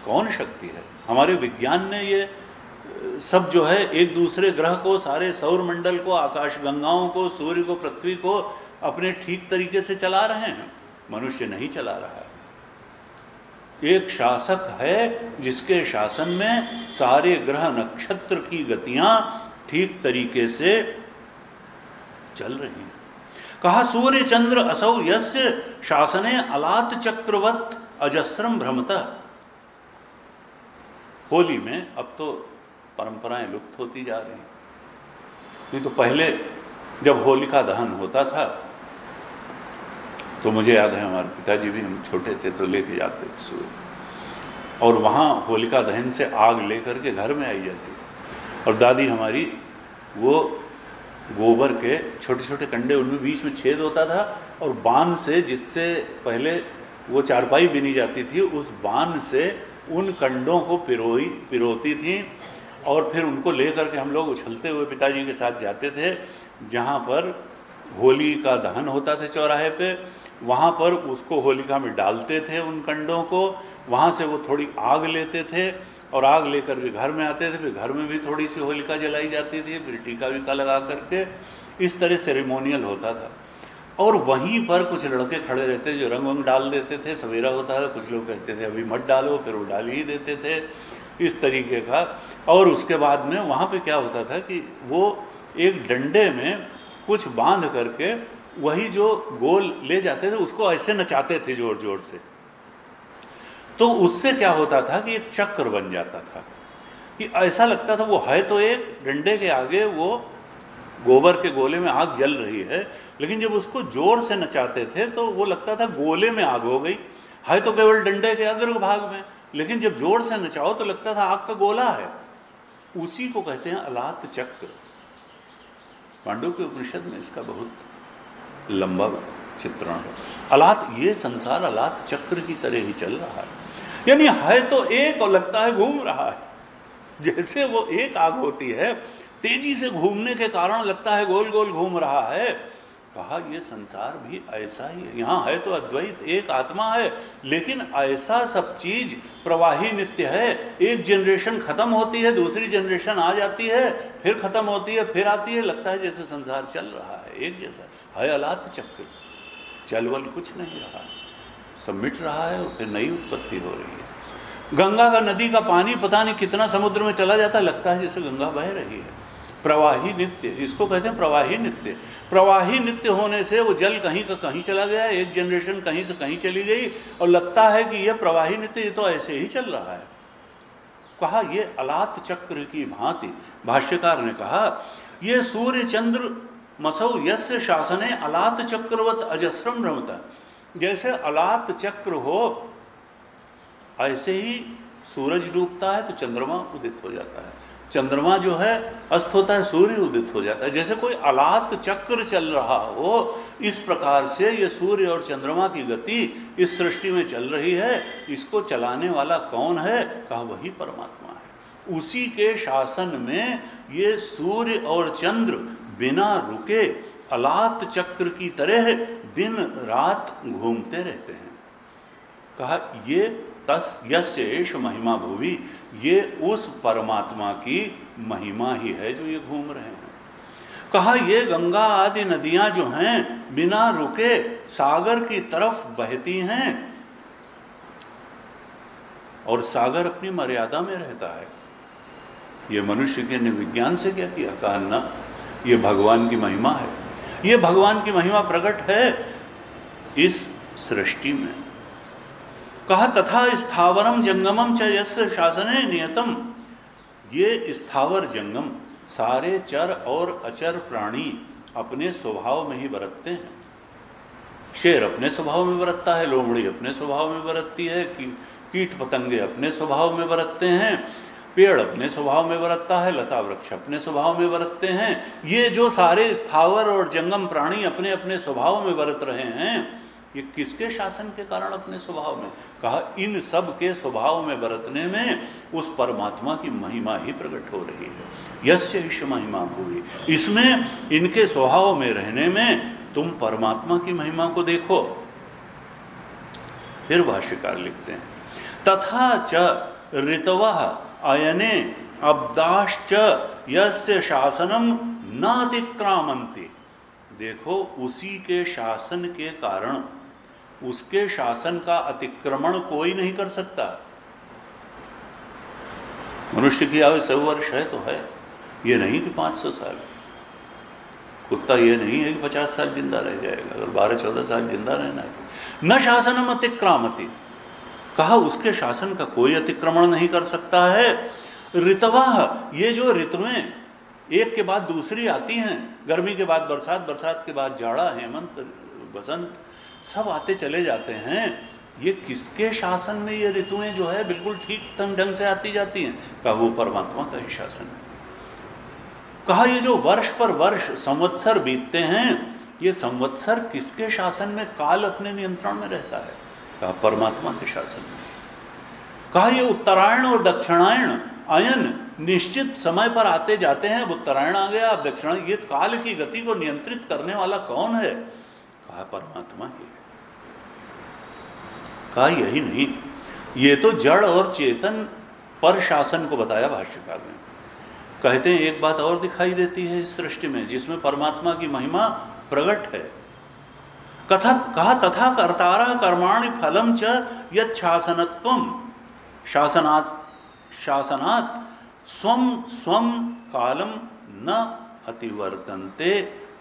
कौन शक्ति है? हमारे विज्ञान ने ये सब जो है एक दूसरे ग्रह को, सारे सौर मंडल को, आकाश गंगाओं को, सूर्य को, पृथ्वी को अपने ठीक तरीके से चला रहे हैं। मनुष्य नहीं चला रहा है। एक शासक है जिसके शासन में सारे ग्रह नक्षत्र की गतियां ठीक तरीके से चल रही हैं। कहा सूर्य चंद्र असौ यस्य शासने अलात चक्रवत अजस्रम भ्रमतः। होली में अब तो परंपराएं लुप्त होती जा रही, नहीं तो पहले जब होलिका दहन होता था तो मुझे याद है हमारे पिताजी भी, हम छोटे थे तो लेके जाते थे सूर्य, और वहाँ होलिका दहन से आग लेकर के घर में आई जाती, और दादी हमारी वो गोबर के छोटे छोटे कंडे, उनमें बीच में छेद होता था, और बांध से, जिससे पहले वो चारपाई बिनी जाती थी, उस बांध से उन कंडों को पिरोती थी, और फिर उनको लेकर के हम लोग उछलते हुए पिताजी के साथ जाते थे जहाँ पर होली का दहन होता था चौराहे पे। वहाँ पर उसको होलिका में डालते थे उन कंडों को, वहाँ से वो थोड़ी आग लेते थे और आग लेकर के घर में आते थे, फिर घर में भी थोड़ी सी होलिका जलाई जाती थी, फिर टीका वीका लगा करके इस तरह सेरेमोनियल होता था। और वहीं पर कुछ लड़के खड़े रहते जो रंग वंग डाल देते थे, सवेरा होता था, कुछ लोग कहते थे अभी मत डालो, फिर वो डाल ही देते थे, इस तरीके का। और उसके बाद में वहाँ पे क्या होता था कि वो एक डंडे में कुछ बांध करके वही जो गोल ले जाते थे उसको ऐसे नचाते थे जोर जोर से, तो उससे क्या होता था कि एक चक्र बन जाता था, कि ऐसा लगता था वो है तो एक डंडे के आगे वो गोबर के गोले में आग जल रही है, लेकिन जब उसको जोर से नचाते थे तो वो लगता था गोले में आग हो गई, है तो केवल डंडे के अग्र भाग में, लेकिन जब जोर से नचाओ तो लगता था आग का गोला है। उसी को कहते हैं अलात चक्र। मांडुक्य उपनिषद में इसका बहुत लंबा चित्रण है। अलात, ये संसार अलात चक्र की तरह ही चल रहा है, यानी है तो एक और लगता है घूम रहा है। जैसे वो एक आग होती है, तेजी से घूमने के कारण लगता है गोल गोल घूम रहा है। कहा ये संसार भी ऐसा ही है। यहाँ है तो अद्वैत, एक आत्मा है, लेकिन ऐसा सब चीज प्रवाही नित्य है। एक जनरेशन खत्म होती है, दूसरी जनरेशन आ जाती है, फिर खत्म होती है, फिर आती है, लगता है जैसे संसार चल रहा है एक जैसा है। अलात चक्र, चलवल कुछ नहीं रहा, सब मिट रहा है और फिर नई उत्पत्ति हो रही है। गंगा का, नदी का पानी पता नहीं कितना समुद्र में चला जाता है, लगता है जैसे गंगा बह रही है। प्रवाही नित्य, इसको कहते हैं प्रवाही नित्य। प्रवाही नित्य होने से वो जल कहीं का कहीं चला गया, एक जनरेशन कहीं से कहीं चली गई, और लगता है कि ये प्रवाही नित्य, ये तो ऐसे ही चल रहा है। कहा ये अलात चक्र की भांति। भाष्यकार ने कहा ये सूर्य चंद्र मसौ यस्य शासने अलात चक्रवत अजस्रम भ्रमता। जैसे अलात चक्र हो, ऐसे ही सूरज डूबता है तो चंद्रमा उदित हो जाता है, चंद्रमा जो है अस्त होता है, सूर्य उदित हो जाता है। जैसे कोई अलात चक्र चल रहा हो, इस प्रकार से ये सूर्य और चंद्रमा की गति इस सृष्टि में चल रही है। इसको चलाने वाला कौन है? कहा वही परमात्मा है। उसी के शासन में ये सूर्य और चंद्र बिना रुके अलात चक्र की तरह दिन रात घूमते रहते हैं। कहा ये तस् यस्य एष महिमा भुवि, ये उस परमात्मा की महिमा ही है जो ये घूम रहे हैं। कहा ये गंगा आदि नदियां जो हैं बिना रुके सागर की तरफ बहती हैं, और सागर अपनी मर्यादा में रहता है। ये मनुष्य के ने विज्ञान से क्या किया? कहा ना, ये भगवान की महिमा है, ये भगवान की महिमा प्रकट है इस सृष्टि में। कहा तथा स्थावरम जंगमम च यस्य शासने नियतम, ये स्थावर जंगम सारे चर और अचर प्राणी अपने स्वभाव में ही बरतते हैं। शेर अपने स्वभाव में बरतता है, लोमड़ी अपने स्वभाव में बरतती है, कीट पतंगे अपने स्वभाव में बरतते हैं, पेड़ अपने स्वभाव में बरतता है, लता वृक्ष अपने स्वभाव में बरतते हैं। ये जो सारे स्थावर और जंगम प्राणी अपने अपने स्वभाव में बरत रहे हैं, ये किसके शासन के कारण अपने स्वभाव में? कहा इन सब के स्वभाव में बरतने में उस परमात्मा की महिमा ही प्रकट हो रही है। यस्य ईश महिमा भूमि, इसमें इनके स्वभाव में रहने में तुम परमात्मा की महिमा को देखो। फिर भाष्यकार लिखते हैं तथा च ऋतवः अयने अब्दाश्च यस्य शासनम न अतिक्रामन्ति। देखो उसी के शासन के कारण उसके शासन का अतिक्रमण कोई नहीं कर सकता। मनुष्य की आयु 100 वर्ष है तो है, ये नहीं कि 500 साल। कुत्ता ये नहीं है कि 50 साल जिंदा रह जाएगा, अगर 12-14 साल जिंदा रहना है तो। न शासनम अतिक्रामति, कहा उसके शासन का कोई अतिक्रमण नहीं कर सकता है। ऋतवाह, ये जो ऋतुएं एक के बाद दूसरी आती हैं, गर्मी के बाद बरसात, बरसात के बाद जाड़ा, हेमंत, बसंत, सब आते चले जाते हैं। ये किसके शासन में ये ऋतुएं जो है बिल्कुल ठीक ढंग से आती जाती हैं? कहा वो परमात्मा का ही शासन है। कहा ये जो वर्ष पर वर्ष संवत्सर बीतते हैं, ये संवत्सर किसके शासन में, काल अपने नियंत्रण में रहता है? कहा परमात्मा के शासन में। कहा ये उत्तरायण और दक्षिणायण अयन निश्चित समय पर आते जाते हैं। अब उत्तरायण आ गया, अब दक्षिणायण, ये काल की गति को नियंत्रित करने वाला कौन है? कहा परमात्मा ही। कहा यही नहीं, ये तो जड़ और चेतन पर शासन को बताया भाष्यकार ने। कहते हैं एक बात और दिखाई देती है इस सृष्टि में जिसमें परमात्मा की महिमा प्रकट है। कहा तथा कर्तारः कर्माणि फलम च यत् शासनत्वम शासनात् स्वम स्वम कालम न अतिवर्तन्ते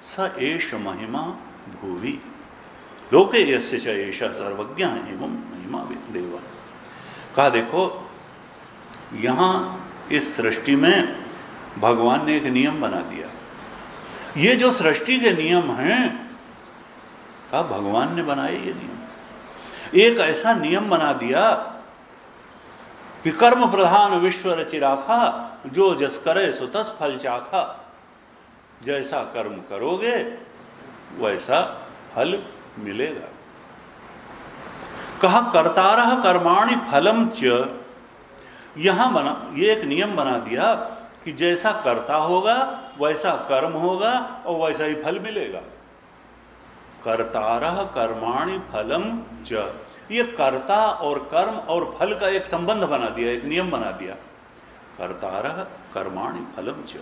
स एष महिमा भुवि लोके यस्य च एष सर्वज्ञ एवं महिमा देव। कहा देखो यहाँ इस सृष्टि में भगवान ने एक नियम बना दिया। ये जो सृष्टि के नियम हैं, कहा भगवान ने बनाए ये नियम। एक ऐसा नियम बना दिया कि कर्म प्रधान विश्व रचिराखा, जो जस करे सो तस फल चाखा। जैसा कर्म करोगे वैसा फल मिलेगा। कहा कर्तारः कर्माणि फलम च, यहां बना ये एक नियम बना दिया कि जैसा कर्ता होगा वैसा कर्म होगा और वैसा ही फल मिलेगा। कर्तारः कर्माणि फलम च, ये कर्ता और कर्म और फल का एक संबंध बना दिया, एक नियम बना दिया। कर्तारः कर्माणि फलम च,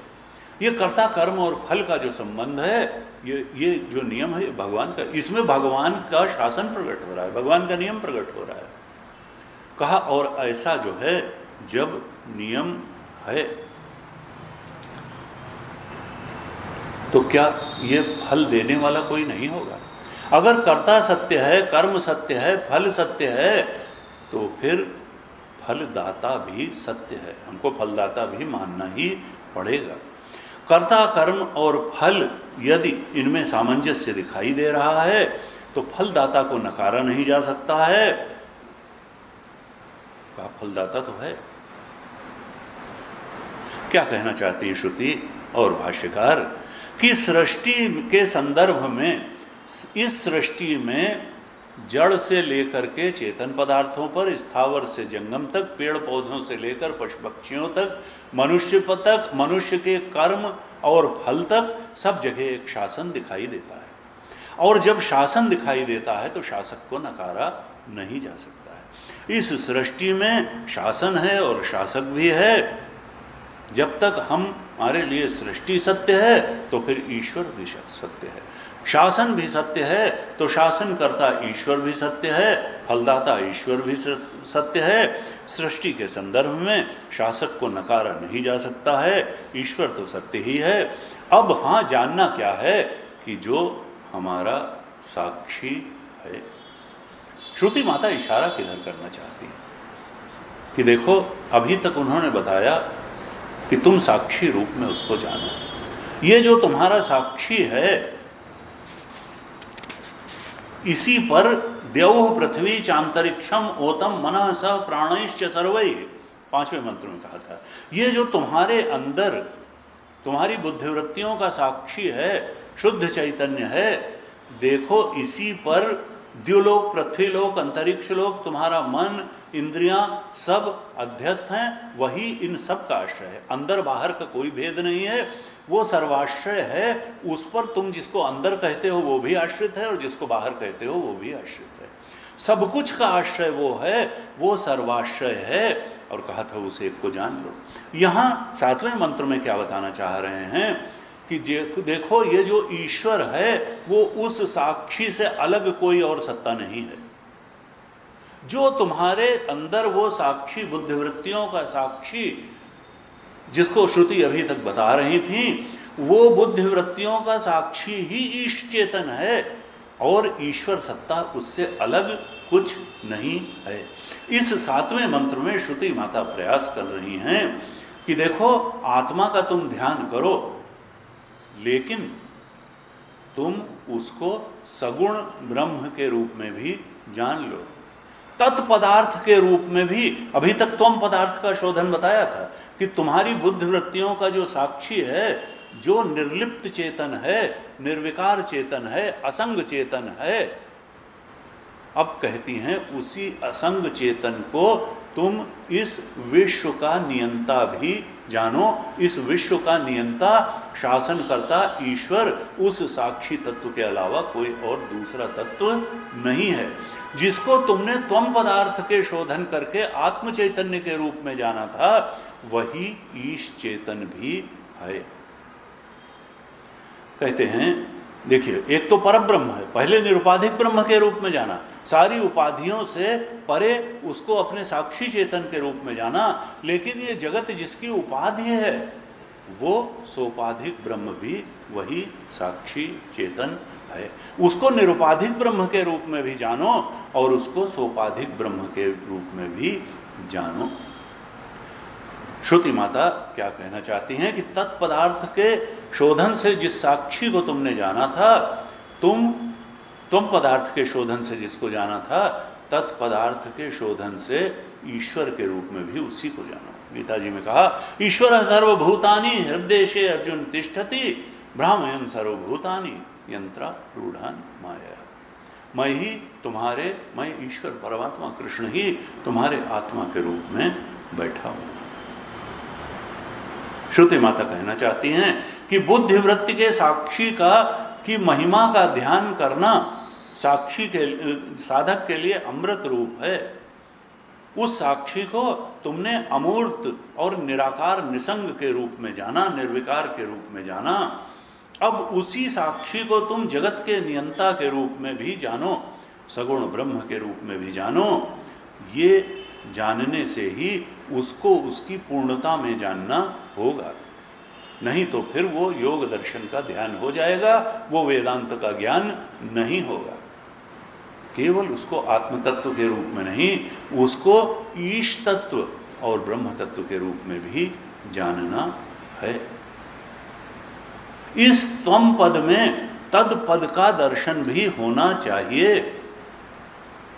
ये कर्ता कर्म और फल का जो संबंध है, ये जो नियम है भगवान का, इसमें भगवान का शासन प्रकट हो रहा है, भगवान का नियम प्रकट हो रहा है। कहा और ऐसा जो है जब नियम है तो क्या ये फल देने वाला कोई नहीं होगा? अगर कर्ता सत्य है, कर्म सत्य है, फल सत्य है, तो फिर फलदाता भी सत्य है, हमको फलदाता भी मानना ही पड़ेगा। कर्ता कर्म और फल यदि इनमें सामंजस्य दिखाई दे रहा है तो फलदाता को नकारा नहीं जा सकता है। का फलदाता तो है। क्या कहना चाहती है श्रुति और भाष्यकार कि सृष्टि के संदर्भ में, इस सृष्टि में जड़ से लेकर के चेतन पदार्थों पर, स्थावर से जंगम तक, पेड़ पौधों से लेकर पशु पक्षियों तक, मनुष्य तक, मनुष्य के कर्म और फल तक, सब जगह एक शासन दिखाई देता है। और जब शासन दिखाई देता है तो शासक को नकारा नहीं जा सकता है। इस सृष्टि में शासन है और शासक भी है। जब तक हमारे लिए सृष्टि सत्य है तो फिर ईश्वर भी सत्य है, शासन भी सत्य है तो शासनकर्ता ईश्वर भी सत्य है, फलदाता ईश्वर भी सत्य है। सृष्टि के संदर्भ में शासक को नकारा नहीं जा सकता है, ईश्वर तो सत्य ही है। अब हाँ, जानना क्या है कि जो हमारा साक्षी है। श्रुति माता इशारा किधर करना चाहती है कि देखो, अभी तक उन्होंने बताया कि तुम साक्षी रूप में उसको जानो। ये जो तुम्हारा साक्षी है, इसी पर द्यौः पृथ्वी चांतरिक्षम ओतम मनः स प्राणैश्च सर्वैः, 5वें मंत्र में कहा था। ये जो तुम्हारे अंदर तुम्हारी बुद्धिवृत्तियों का साक्षी है, शुद्ध चैतन्य है, देखो इसी पर द्युलोक, पृथ्वीलोक, अंतरिक्ष लोक, तुम्हारा मन, इंद्रियां सब अध्यस्त हैं, वही इन सब का आश्रय है। अंदर बाहर का कोई भेद नहीं है, वो सर्वाश्रय है। उस पर तुम जिसको अंदर कहते हो वो भी आश्रित है और जिसको बाहर कहते हो वो भी आश्रित है। सब कुछ का आश्रय वो है, वो सर्वाश्रय है। और कहा था उस एक को जान लो। यहाँ 7वें मंत्र में क्या बताना चाह रहे हैं कि देखो, ये जो ईश्वर है वो उस साक्षी से अलग कोई और सत्ता नहीं है। जो तुम्हारे अंदर वो साक्षी, बुद्धिवृत्तियों का साक्षी, जिसको श्रुति अभी तक बता रही थी, वो बुद्धिवृत्तियों का साक्षी ही ईश चेतन है और ईश्वर सत्ता उससे अलग कुछ नहीं है। इस 7वें मंत्र में श्रुति माता प्रयास कर रही हैं कि देखो, आत्मा का तुम ध्यान करो, लेकिन तुम उसको सगुण ब्रह्म के रूप में भी जान लो, तत्पदार्थ के रूप में भी। अभी तक त्वम पदार्थ का शोधन बताया था कि तुम्हारी बुद्धिवृत्तियों का जो साक्षी है, जो निर्लिप्त चेतन है, निर्विकार चेतन है, असंग चेतन है, अब कहती हैं उसी असंग चेतन को तुम इस विश्व का नियंता भी जानो। इस विश्व का नियंता, शासनकर्ता ईश्वर, उस साक्षी तत्व के अलावा कोई और दूसरा तत्व नहीं है। जिसको तुमने त्वम पदार्थ के शोधन करके आत्म चैतन्य के रूप में जाना था, वही ईश चेतन भी है। कहते हैं, देखिए, एक तो परब्रह्म है, पहले निरुपाधिक ब्रह्म के रूप में जाना, सारी उपाधियों से परे उसको अपने साक्षी चेतन के रूप में जाना। लेकिन ये जगत जिसकी उपाधि है, वो सोपाधिक ब्रह्म भी वही साक्षी चेतन है। उसको निरुपाधिक ब्रह्म के रूप में भी जानो और उसको सोपाधिक ब्रह्म के रूप में भी जानो। श्रुति माता क्या कहना चाहती हैं कि तत्पदार्थ के शोधन से जिस साक्षी को तुमने जाना था, तुम पदार्थ के शोधन से जिसको जाना था, तत्पदार्थ के शोधन से ईश्वर के रूप में भी उसी को जानो। गीता जी में कहा, ईश्वर सर्वभूतानि हृदयेशे अर्जुन तिष्ठति भ्रामयन् सर्वभूतानि यंत्रारूढ़ान् माया। मैं ईश्वर परमात्मा कृष्ण ही तुम्हारे आत्मा के रूप में बैठा हूं। श्रुति माता कहना चाहती हैं कि बुद्धिवृत्ति के साक्षी की महिमा का ध्यान करना साक्षी के साधक के लिए अमृत रूप है। उस साक्षी को तुमने अमूर्त और निराकार निसंग के रूप में जाना, निर्विकार के रूप में जाना। अब उसी साक्षी को तुम जगत के नियंता के रूप में भी जानो, सगुण ब्रह्म के रूप में भी जानो। ये जानने से ही उसको उसकी पूर्णता में जानना होगा, नहीं तो फिर वो योग दर्शन का ध्यान हो जाएगा, वो वेदांत का ज्ञान नहीं होगा। केवल उसको आत्म तत्व के रूप में नहीं, उसको ईश तत्व और ब्रह्म तत्व के रूप में भी जानना है। इस त्वम पद में तद पद का दर्शन भी होना चाहिए।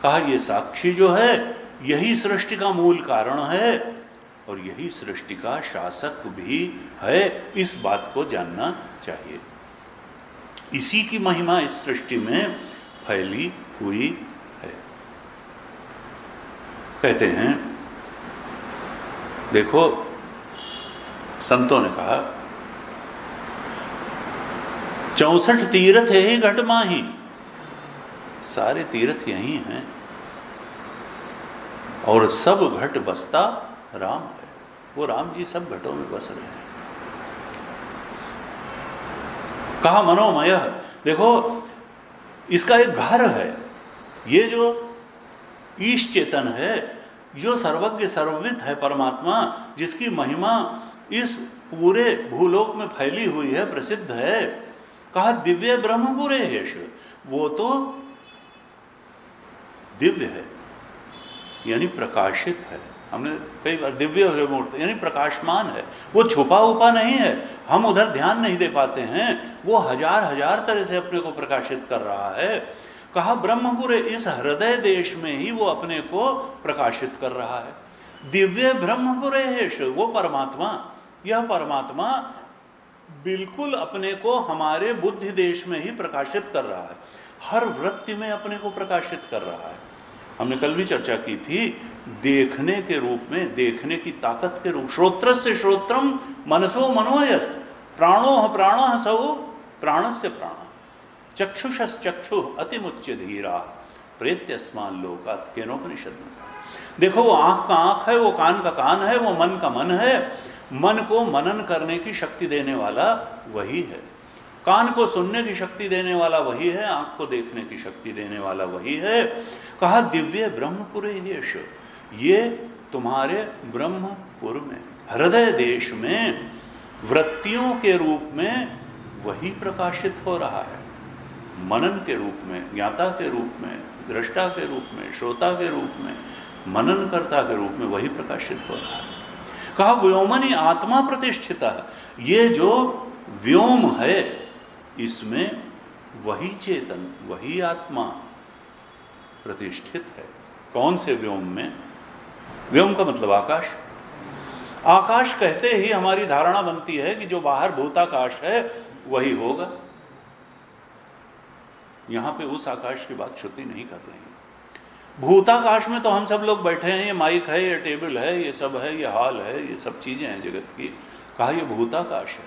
कहा, ये साक्षी जो है यही सृष्टि का मूल कारण है और यही सृष्टि का शासक भी है। इस बात को जानना चाहिए। इसी की महिमा इस सृष्टि में फैली हुई है। कहते हैं, देखो, संतों ने कहा 64 तीर्थ है ही घट माही। सारे तीर्थ यही हैं और सब घट बसता राम है। वो राम जी सब घटों में बस रहे हैं। कहा मनोमय, देखो इसका एक घर है, ये जो ईश चेतन है, जो सर्वज्ञ सर्वविद है परमात्मा, जिसकी महिमा इस पूरे भूलोक में फैली हुई है, प्रसिद्ध है। कहा दिव्य ब्रह्मपुरे हेश, वो तो दिव्य है यानी प्रकाशित है। हमने कई बार दिव्य है मूर्ति यानी प्रकाशमान है, वो छुपा उपा नहीं है, हम उधर ध्यान नहीं दे पाते हैं, वो हजार हजार तरह से अपने को प्रकाशित कर रहा है। कहा ब्रह्मपुरे, इस हृदय देश में ही वो अपने को प्रकाशित कर रहा है। दिव्य ब्रह्मपुरे हेश, वो परमात्मा, यह परमात्मा बिल्कुल अपने को हमारे बुद्धि देश में ही प्रकाशित कर रहा है, हर वृत्ति में अपने को प्रकाशित कर रहा है। हमने कल भी चर्चा की थी, देखने के रूप में, देखने की ताकत के रूप, श्रोत्रस्य श्रोत्रम मनसो मनोयत, प्राणो प्राण सौ प्राणस्य प्राण, चक्षुषस चक्षु अतिमुच्य धीरा प्रेत्यस्मान लोकात्, केनोपनिषद में कहा। देखो वो आंख का आंख है, वो कान का कान है, वो मन का मन है, मन को मनन करने की शक्ति देने वाला वही है, कान को सुनने की शक्ति देने वाला वही है, आंख को देखने की शक्ति देने वाला वही है। कहा दिव्य ब्रह्मपुरे हेश, ये तुम्हारे ब्रह्मपुर में, हृदय देश में वृत्तियों के रूप में वही प्रकाशित हो रहा है, मनन के रूप में, ज्ञाता के रूप में, दृष्टा के रूप में, श्रोता के रूप में, मननकर्ता के रूप में वही प्रकाशित हो रहा है। कहा व्योमनि आत्मा प्रतिष्ठिता, ये जो व्योम है इसमें वही चेतन, वही आत्मा प्रतिष्ठित है। कौन से व्योम में? व्योम का मतलब आकाश। आकाश कहते ही हमारी धारणा बनती है कि जो बाहर भूताकाश है वही होगा। यहां पे उस आकाश की बात श्रुति नहीं कर रही है। भूताकाश में तो हम सब लोग बैठे हैं, ये माइक है, ये टेबल है, ये सब है, ये हॉल है, ये सब चीजें हैं जगत की। कहा ये भूताकाश है।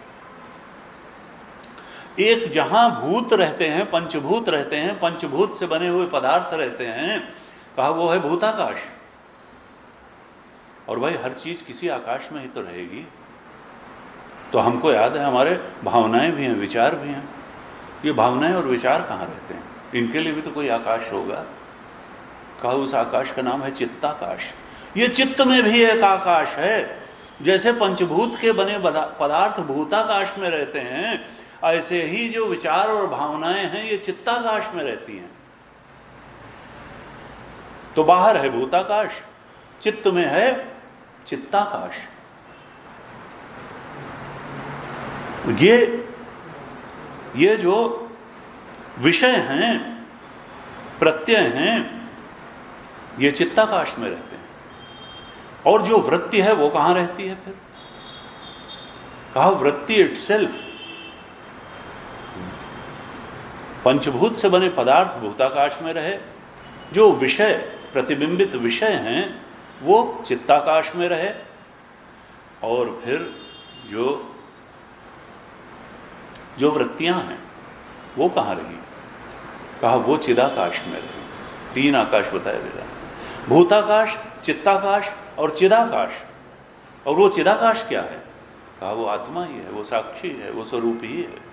एक जहां भूत रहते हैं, पंचभूत रहते हैं, पंचभूत से बने हुए पदार्थ रहते हैं, कहा वो है भूताकाश। और भाई हर चीज किसी आकाश में ही तो रहेगी। तो हमको याद है हमारे भावनाएं भी हैं, विचार भी हैं। ये भावनाएं और विचार कहाँ रहते हैं? इनके लिए भी तो कोई आकाश होगा। कहा उस आकाश का नाम है चित्ताकाश। ये चित्त में भी एक आकाश है। जैसे पंचभूत के बने पदार्थ भूताकाश में रहते हैं, ऐसे ही जो विचार और भावनाएं हैं ये चित्ताकाश में रहती हैं। तो बाहर है भूताकाश, चित्त में है चित्ताकाश। ये जो विषय हैं, प्रत्यय हैं, ये चित्ताकाश में रहते हैं। और जो वृत्ति है वो कहां रहती है फिर? कहा वृत्ति इटसेल्फ, पंचभूत से बने पदार्थ भूताकाश में रहे, जो विषय प्रतिबिंबित विषय हैं वो चित्ताकाश में रहे, और फिर जो वृत्तियां हैं वो कहां रही? कहा वो चिदाकाश में रही। तीन आकाश बताया गया, भूताकाश, चित्ताकाश और चिदाकाश। और वो चिदाकाश क्या है? कहा वो आत्मा ही है, वो साक्षी है, वो स्वरूप ही है।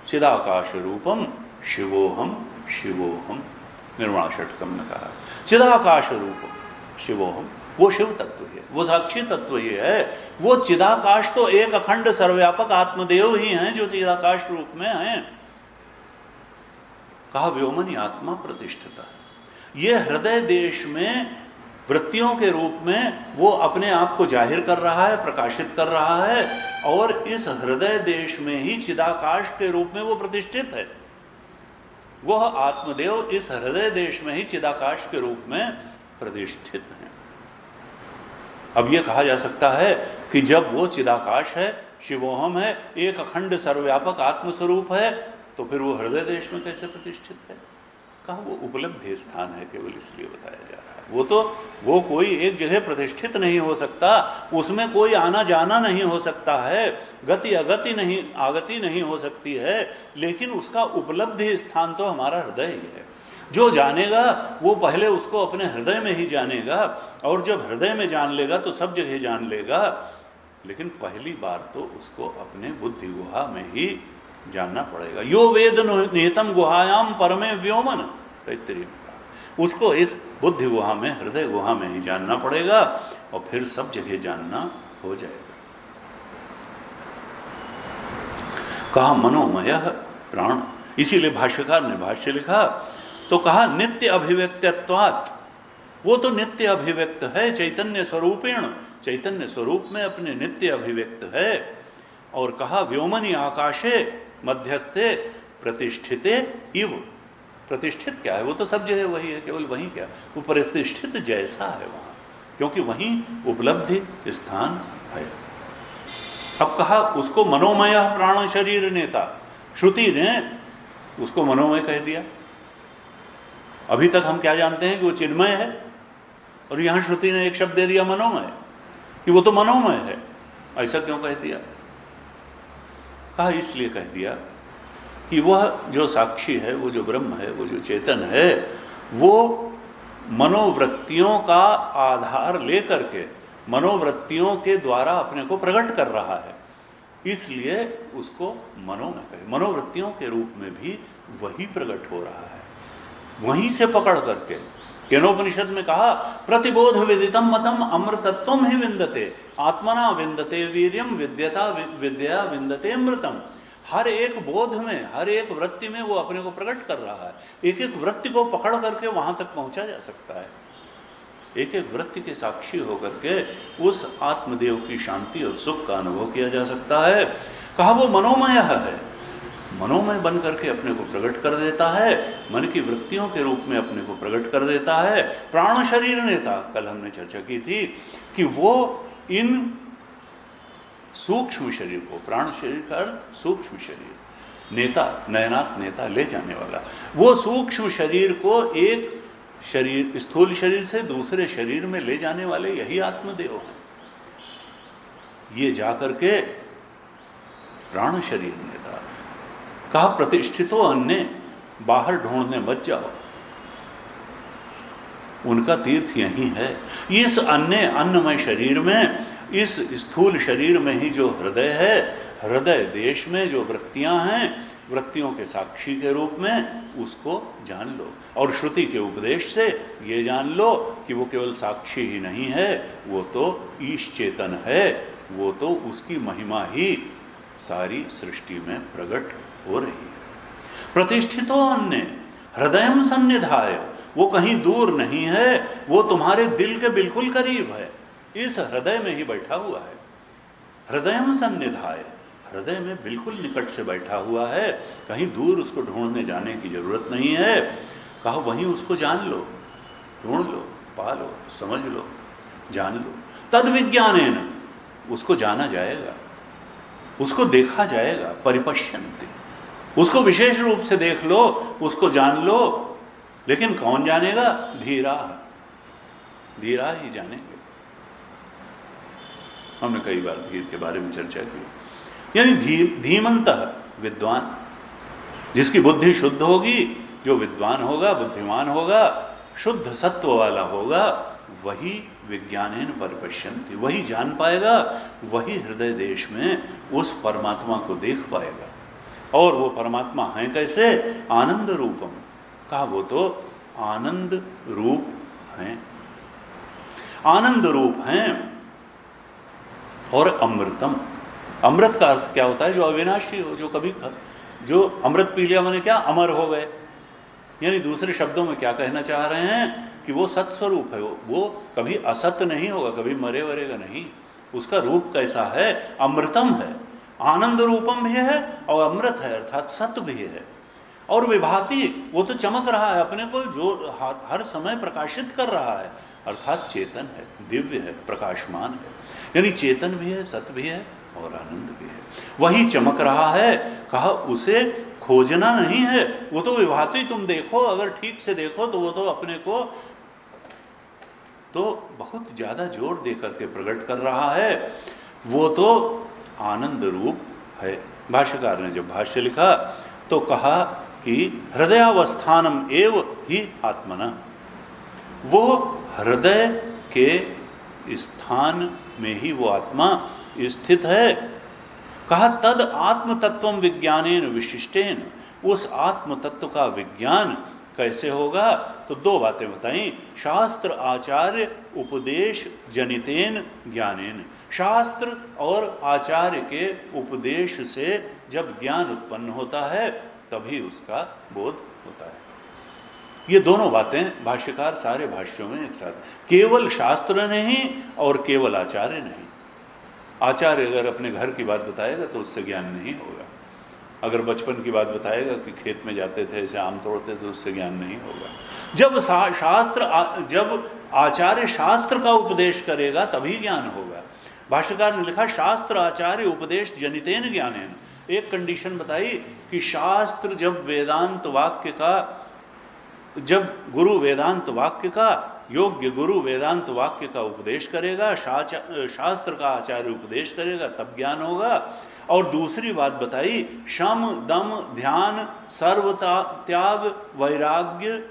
चिदाकाश रूपम शिवोहम शिवोहम, निर्वाण षटकम ने कहा चिदाकाश रूपम शिवोहम, वो शिव तत्व है, वो साक्षी तत्व ही है। वो चिदाकाश तो एक अखंड सर्वव्यापक आत्मदेव ही हैं जो चिदाकाश रूप में हैं। कहा व्योमनि आत्मा प्रतिष्ठिता, ये हृदय देश में वृत्तियों के रूप में वो अपने आप को जाहिर कर रहा है, प्रकाशित कर रहा है, और इस हृदय देश में ही चिदाकाश के रूप में वो प्रतिष्ठित है। वह आत्मदेव इस हृदय देश में ही चिदाकाश के रूप में प्रतिष्ठित है। अब यह कहा जा सकता है कि जब वो चिदाकाश है, शिवोहम है, एक अखंड सर्वव्यापक आत्मस्वरूप है, तो फिर वो हृदय देश में कैसे प्रतिष्ठित है? कहा वो उपलब्धि स्थान है, केवल इसलिए बताया जा रहा है। वो कोई एक जगह प्रतिष्ठित नहीं हो सकता, उसमें कोई आना जाना नहीं हो सकता है, गति अगति नहीं, आगति नहीं हो सकती है, लेकिन उसका उपलब्धि स्थान तो हमारा हृदय ही है। जो जानेगा वो पहले उसको अपने हृदय में ही जानेगा, और जब हृदय में जान लेगा तो सब जगह जान लेगा, लेकिन पहली बार तो उसको अपने बुद्धि गुहा में ही जानना पड़ेगा। यो वेद निहितम गुहायाम परमे व्योमन, तैत्तिरीय, उसको इस बुद्धि गुहा में, हृदय गुहा में ही जानना पड़ेगा, और फिर सब जगह जानना हो जाएगा। कहा मनोमय प्राण, इसीलिए भाष्यकार ने भाष्य लिखा तो कहा नित्य अभिव्यक्तत्वात्, वो तो नित्य अभिव्यक्त है चैतन्य स्वरूपेण, चैतन्य स्वरूप में अपने नित्य अभिव्यक्त है। और कहा व्योमनि आकाशे मध्यस्थे प्रतिष्ठिते इव, प्रतिष्ठित क्या है, वो तो सब जगह वही है, केवल वही क्या, वो प्रतिष्ठित जैसा है वहाँ, क्योंकि वहीं उपलब्धि स्थान है। अब कहा उसको मनोमय प्राण शरीर नेता, श्रुति ने उसको मनोमय कह दिया। अभी तक हम क्या जानते हैं कि वो चिन्मय है, और यहां श्रुति ने एक शब्द दे दिया मनोमय, कि वो तो मनोमय है। ऐसा क्यों कह दिया? कहा इसलिए कह दिया कि वह जो साक्षी है, वो जो ब्रह्म है, वो जो चेतन है, वो मनोवृत्तियों का आधार लेकर के मनोवृत्तियों के द्वारा अपने को प्रकट कर रहा है, इसलिए उसको मनोमय कहे। मनोवृत्तियों के रूप में भी वही प्रकट हो रहा है, वहीं से पकड़ करके। केनोपनिषद में कहा प्रतिबोध विदितम मतम अमृतत्वम ही विन्दते, आत्मना विन्दते वीर्यम विद्यता विद्या विन्दते अमृतम। हर एक बोध में, हर एक वृत्ति में वो अपने को प्रकट कर रहा है। एक एक वृत्ति को पकड़ करके वहां तक पहुंचा जा सकता है, एक एक वृत्ति के साक्षी होकर के उस आत्मदेव की शांति और सुख का अनुभव किया जा सकता है। कहा वो मनोमय है, मनोमय बन करके अपने को प्रकट कर देता है, मन की वृत्तियों के रूप में अपने को प्रकट कर देता है। प्राण शरीर नेता, कल हमने चर्चा की थी कि वो इन सूक्ष्म शरीर को, प्राण शरीर का अर्थ सूक्ष्म शरीर, नेता, नयनात् नेता, ले जाने वाला, वो सूक्ष्म शरीर को एक शरीर, स्थूल शरीर से दूसरे शरीर में ले जाने वाले यही आत्मदेव हैं। ये जाकर के प्राण शरीर नेता। कहा प्रतिष्ठितो अन्य, बाहर ढूंढने मत जाओ, उनका तीर्थ यही है। इस अन्य अन्नमय शरीर में, इस स्थूल शरीर में ही जो हृदय है, हृदय देश में जो वृत्तियां हैं, वृत्तियों के साक्षी के रूप में उसको जान लो। और श्रुति के उपदेश से ये जान लो कि वो केवल साक्षी ही नहीं है, वो तो ईश चेतन है, वो तो उसकी महिमा ही सारी सृष्टि में प्रकट हो रही है। प्रतिष्ठितो अन्य हृदयम सन्निधाय, वो कहीं दूर नहीं है, वो तुम्हारे दिल के बिल्कुल करीब है, इस हृदय में ही बैठा हुआ है। हृदयम सन्निधाय, हृदय में बिल्कुल निकट से बैठा हुआ है, कहीं दूर उसको ढूंढने जाने की जरूरत नहीं है। कहा वहीं उसको जान लो, ढूंढ लो, पा लो, समझ लो, जान लो। तद विज्ञानेन, उसको जाना जाएगा, उसको देखा जाएगा। परिपश्यन्ति, उसको विशेष रूप से देख लो, उसको जान लो। लेकिन कौन जानेगा? धीरा, धीरा ही जानेंगे। हमने कई बार धीर के बारे में चर्चा की, यानी धीमंत विद्वान, जिसकी बुद्धि शुद्ध होगी, जो विद्वान होगा, बुद्धिमान होगा, शुद्ध सत्व वाला होगा, वही विज्ञानेन परिपश्यन्ति, वही जान पाएगा, वही हृदय देश में उस परमात्मा को देख पाएगा। और वो परमात्मा है कैसे? आनंद रूपम। कहा वो तो आनंद रूप हैं, आनंद रूप हैं। और अमृतम, अमृत का अर्थ क्या होता है? जो अविनाशी हो, जो कभी, जो अमृत पी लिया मैंने क्या, अमर हो गए। यानी दूसरे शब्दों में क्या कहना चाह रहे हैं कि वो सत्स्वरूप है, वो कभी असत नहीं होगा, कभी मरे वरेगा नहीं। उसका रूप कैसा है? अमृतम है, आनंद रूपम भी है और अमृत है, अर्थात सत्य भी है। और विभाति, वो तो चमक रहा है अपने को, जो हर समय प्रकाशित कर रहा है, अर्थात चेतन है, दिव्य है, प्रकाशमान है। यानी चेतन भी है, सत्य भी है और आनंद भी है, वही चमक रहा है। कहा उसे खोजना नहीं है, वो तो विभाति, तुम देखो, अगर ठीक से देखो तो वो तो अपने को तो बहुत ज्यादा जोर दे करके प्रकट कर रहा है, वो तो आनंद रूप है। भाष्यकार ने जब भाष्य लिखा तो कहा कि हृदयावस्थानम एव ही आत्मना, वो हृदय के स्थान में ही वो आत्मा स्थित है। कहा तद आत्म तत्वम विज्ञानेन विशिष्टेन, उस आत्म तत्व का विज्ञान कैसे होगा? तो दो बातें बताई, शास्त्र आचार्य उपदेश जनितेन ज्ञानेन, शास्त्र और आचार्य के उपदेश से जब ज्ञान उत्पन्न होता है तभी उसका बोध होता है। ये दोनों बातें भाष्यकार सारे भाष्यों में एक साथ, केवल शास्त्र नहीं और केवल आचार्य नहीं। आचार्य अगर अपने घर की बात बताएगा तो उससे ज्ञान नहीं होगा, अगर बचपन की बात बताएगा कि खेत में जाते थे ऐसे आम तोड़ते थे, उससे ज्ञान नहीं होगा। जब आचार्य शास्त्र का उपदेश करेगा तभी ज्ञान होगा। भाष्यकार ने लिखा शास्त्र आचार्य उपदेश जनितेन ज्ञानेन, एक कंडीशन बताई कि शास्त्र जब वेदांत वाक्य का, जब गुरु वेदांत वाक्य का, योग्य गुरु वेदांत वाक्य का उपदेश करेगा, शास्त्र का आचार्य उपदेश करेगा तब ज्ञान होगा। और दूसरी बात बताई, शम दम ध्यान सर्व त्याग वैराग्य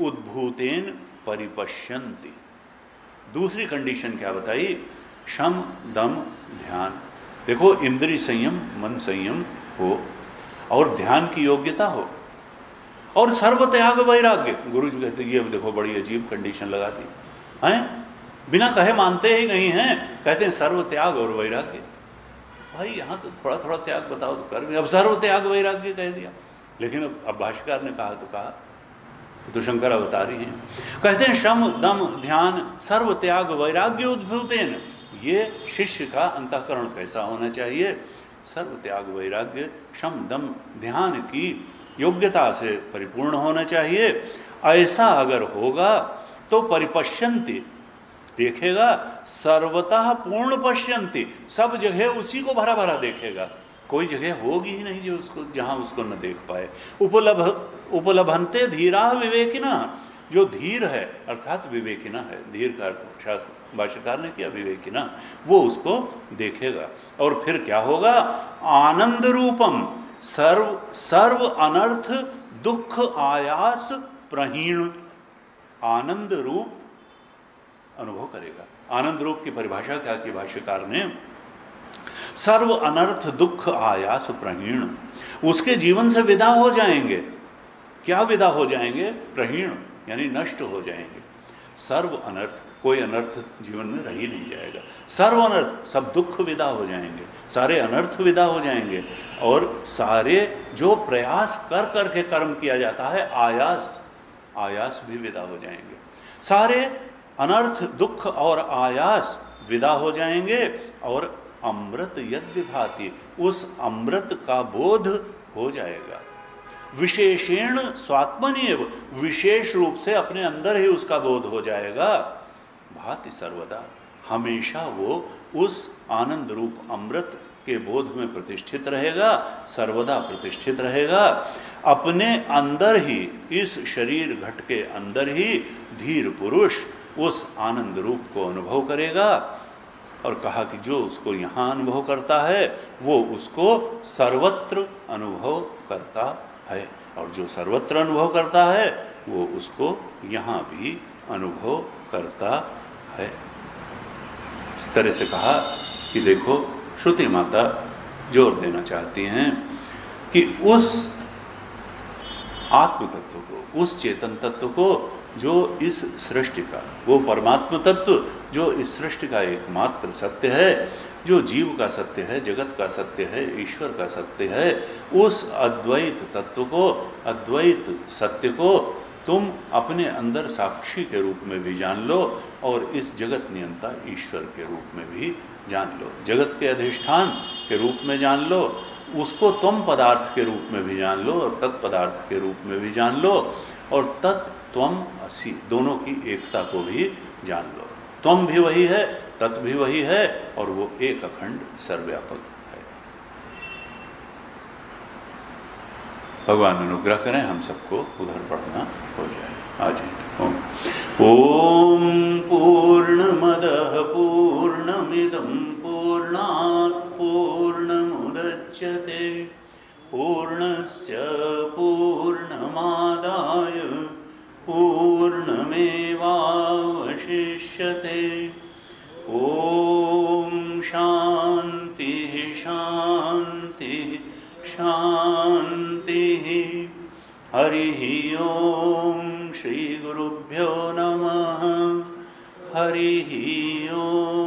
उद्भूतेन परिपश्यन्ति। दूसरी कंडीशन क्या बताई? शम दम ध्यान, देखो इंद्रिय संयम, मन संयम हो और ध्यान की योग्यता हो और सर्व त्याग वैराग्य। गुरु जी कहते ये देखो बड़ी अजीब कंडीशन लगा दी हैं, बिना कहे मानते ही नहीं हैं, कहते हैं सर्व त्याग और वैराग्य। भाई यहाँ तो थोड़ा थोड़ा त्याग बताओ तो कर भी, अब सर्व त्याग वैराग्य कह दिया। लेकिन अब भाष्यकार ने कहा तो कहा, तो शंकर बता रही हैं, कहते हैं शम दम ध्यान सर्व त्याग वैराग्य उद्भूतेन, ये शिष्य का अंतःकरण कैसा होना चाहिए? सर्व त्याग वैराग्य शम दम ध्यान की योग्यता से परिपूर्ण होना चाहिए। ऐसा अगर होगा तो परिपश्यन्ति, देखेगा, सर्वतः पूर्ण पश्यन्ति, सब जगह उसी को भरा भरा देखेगा, कोई जगह होगी ही नहीं जो उसको, जहां उसको न देख पाए। उपलभन्ते धीरा विवेकिना, जो धीर है अर्थात विवेकिना है, धीर का अर्थ शास्त्र भाष्यकार ने किया विवेकिना, वो उसको देखेगा। और फिर क्या होगा? आनंद रूपम सर्व अनर्थ दुख आयास प्रहीण, आनंद रूप अनुभव करेगा। आनंद रूप की परिभाषा क्या की भाष्यकार ने? सर्व अनर्थ दुख आयास प्रहीण, उसके जीवन से विदा हो जाएंगे। क्या विदा हो जाएंगे? प्रहीण यानी नष्ट हो जाएंगे। सर्व अनर्थ, कोई अनर्थ जीवन में रह ही नहीं जाएगा। सर्व अनर्थ, सब दुख विदा हो जाएंगे, सारे अनर्थ विदा हो जाएंगे, और सारे जो प्रयास कर कर के कर्म किया जाता है, आयास भी विदा हो जाएंगे। सारे अनर्थ दुख और आयास विदा हो जाएंगे, और अमृत यद्य भाति, उस अमृत का बोध हो जाएगा। विशेषेण स्वात्मनिएव, विशेष रूप से अपने अंदर ही उसका बोध हो जाएगा। भाति सर्वदा, हमेशा वो उस आनंद रूप अमृत के बोध में प्रतिष्ठित रहेगा, सर्वदा प्रतिष्ठित रहेगा। अपने अंदर ही, इस शरीर घट के अंदर ही धीर पुरुष उस आनंद रूप को अनुभव करेगा। और कहा कि जो उसको यहाँ अनुभव करता है वो उसको सर्वत्र अनुभव करता है, और जो सर्वत्र अनुभव करता है वो उसको यहाँ भी अनुभव करता है। इस तरह से कहा कि देखो श्रुति माता जोर देना चाहती हैं कि उस आत्म तत्व को, उस चेतन तत्व को जो इस सृष्टि का, वो परमात्म तत्व जो इस सृष्टि का एकमात्र सत्य है, जो जीव का सत्य है, जगत का सत्य है, ईश्वर का सत्य है, उस अद्वैत तत्व को, अद्वैत सत्य को तुम अपने अंदर साक्षी के रूप में भी जान लो, और इस जगत नियंता ईश्वर के रूप में भी जान लो, जगत के अधिष्ठान के रूप में जान लो, उसको तुम पदार्थ के रूप में भी जान लो और तत्पदार्थ के रूप में भी जान लो, और तत्त्वम असि, दोनों की एकता को भी जान लो। त्वम भी वही है, तत् भी वही है, और वो एक अखंड सर्वव्यापक है। भगवान अनुग्रह करें हम सबको उधर पढ़ना हो जाए। आज ओम पूर्णमदः पूर्णमिदं पूर्णात् पूर्णमुदच्यते पूर्णस्य पूर्णमादाय पूर्णमेवावशिष्यते। ॐ शान्तिः शान्तिः शान्तिः। हरिः ॐ श्रीगुरुभ्यो नमः। हरिः ॐ।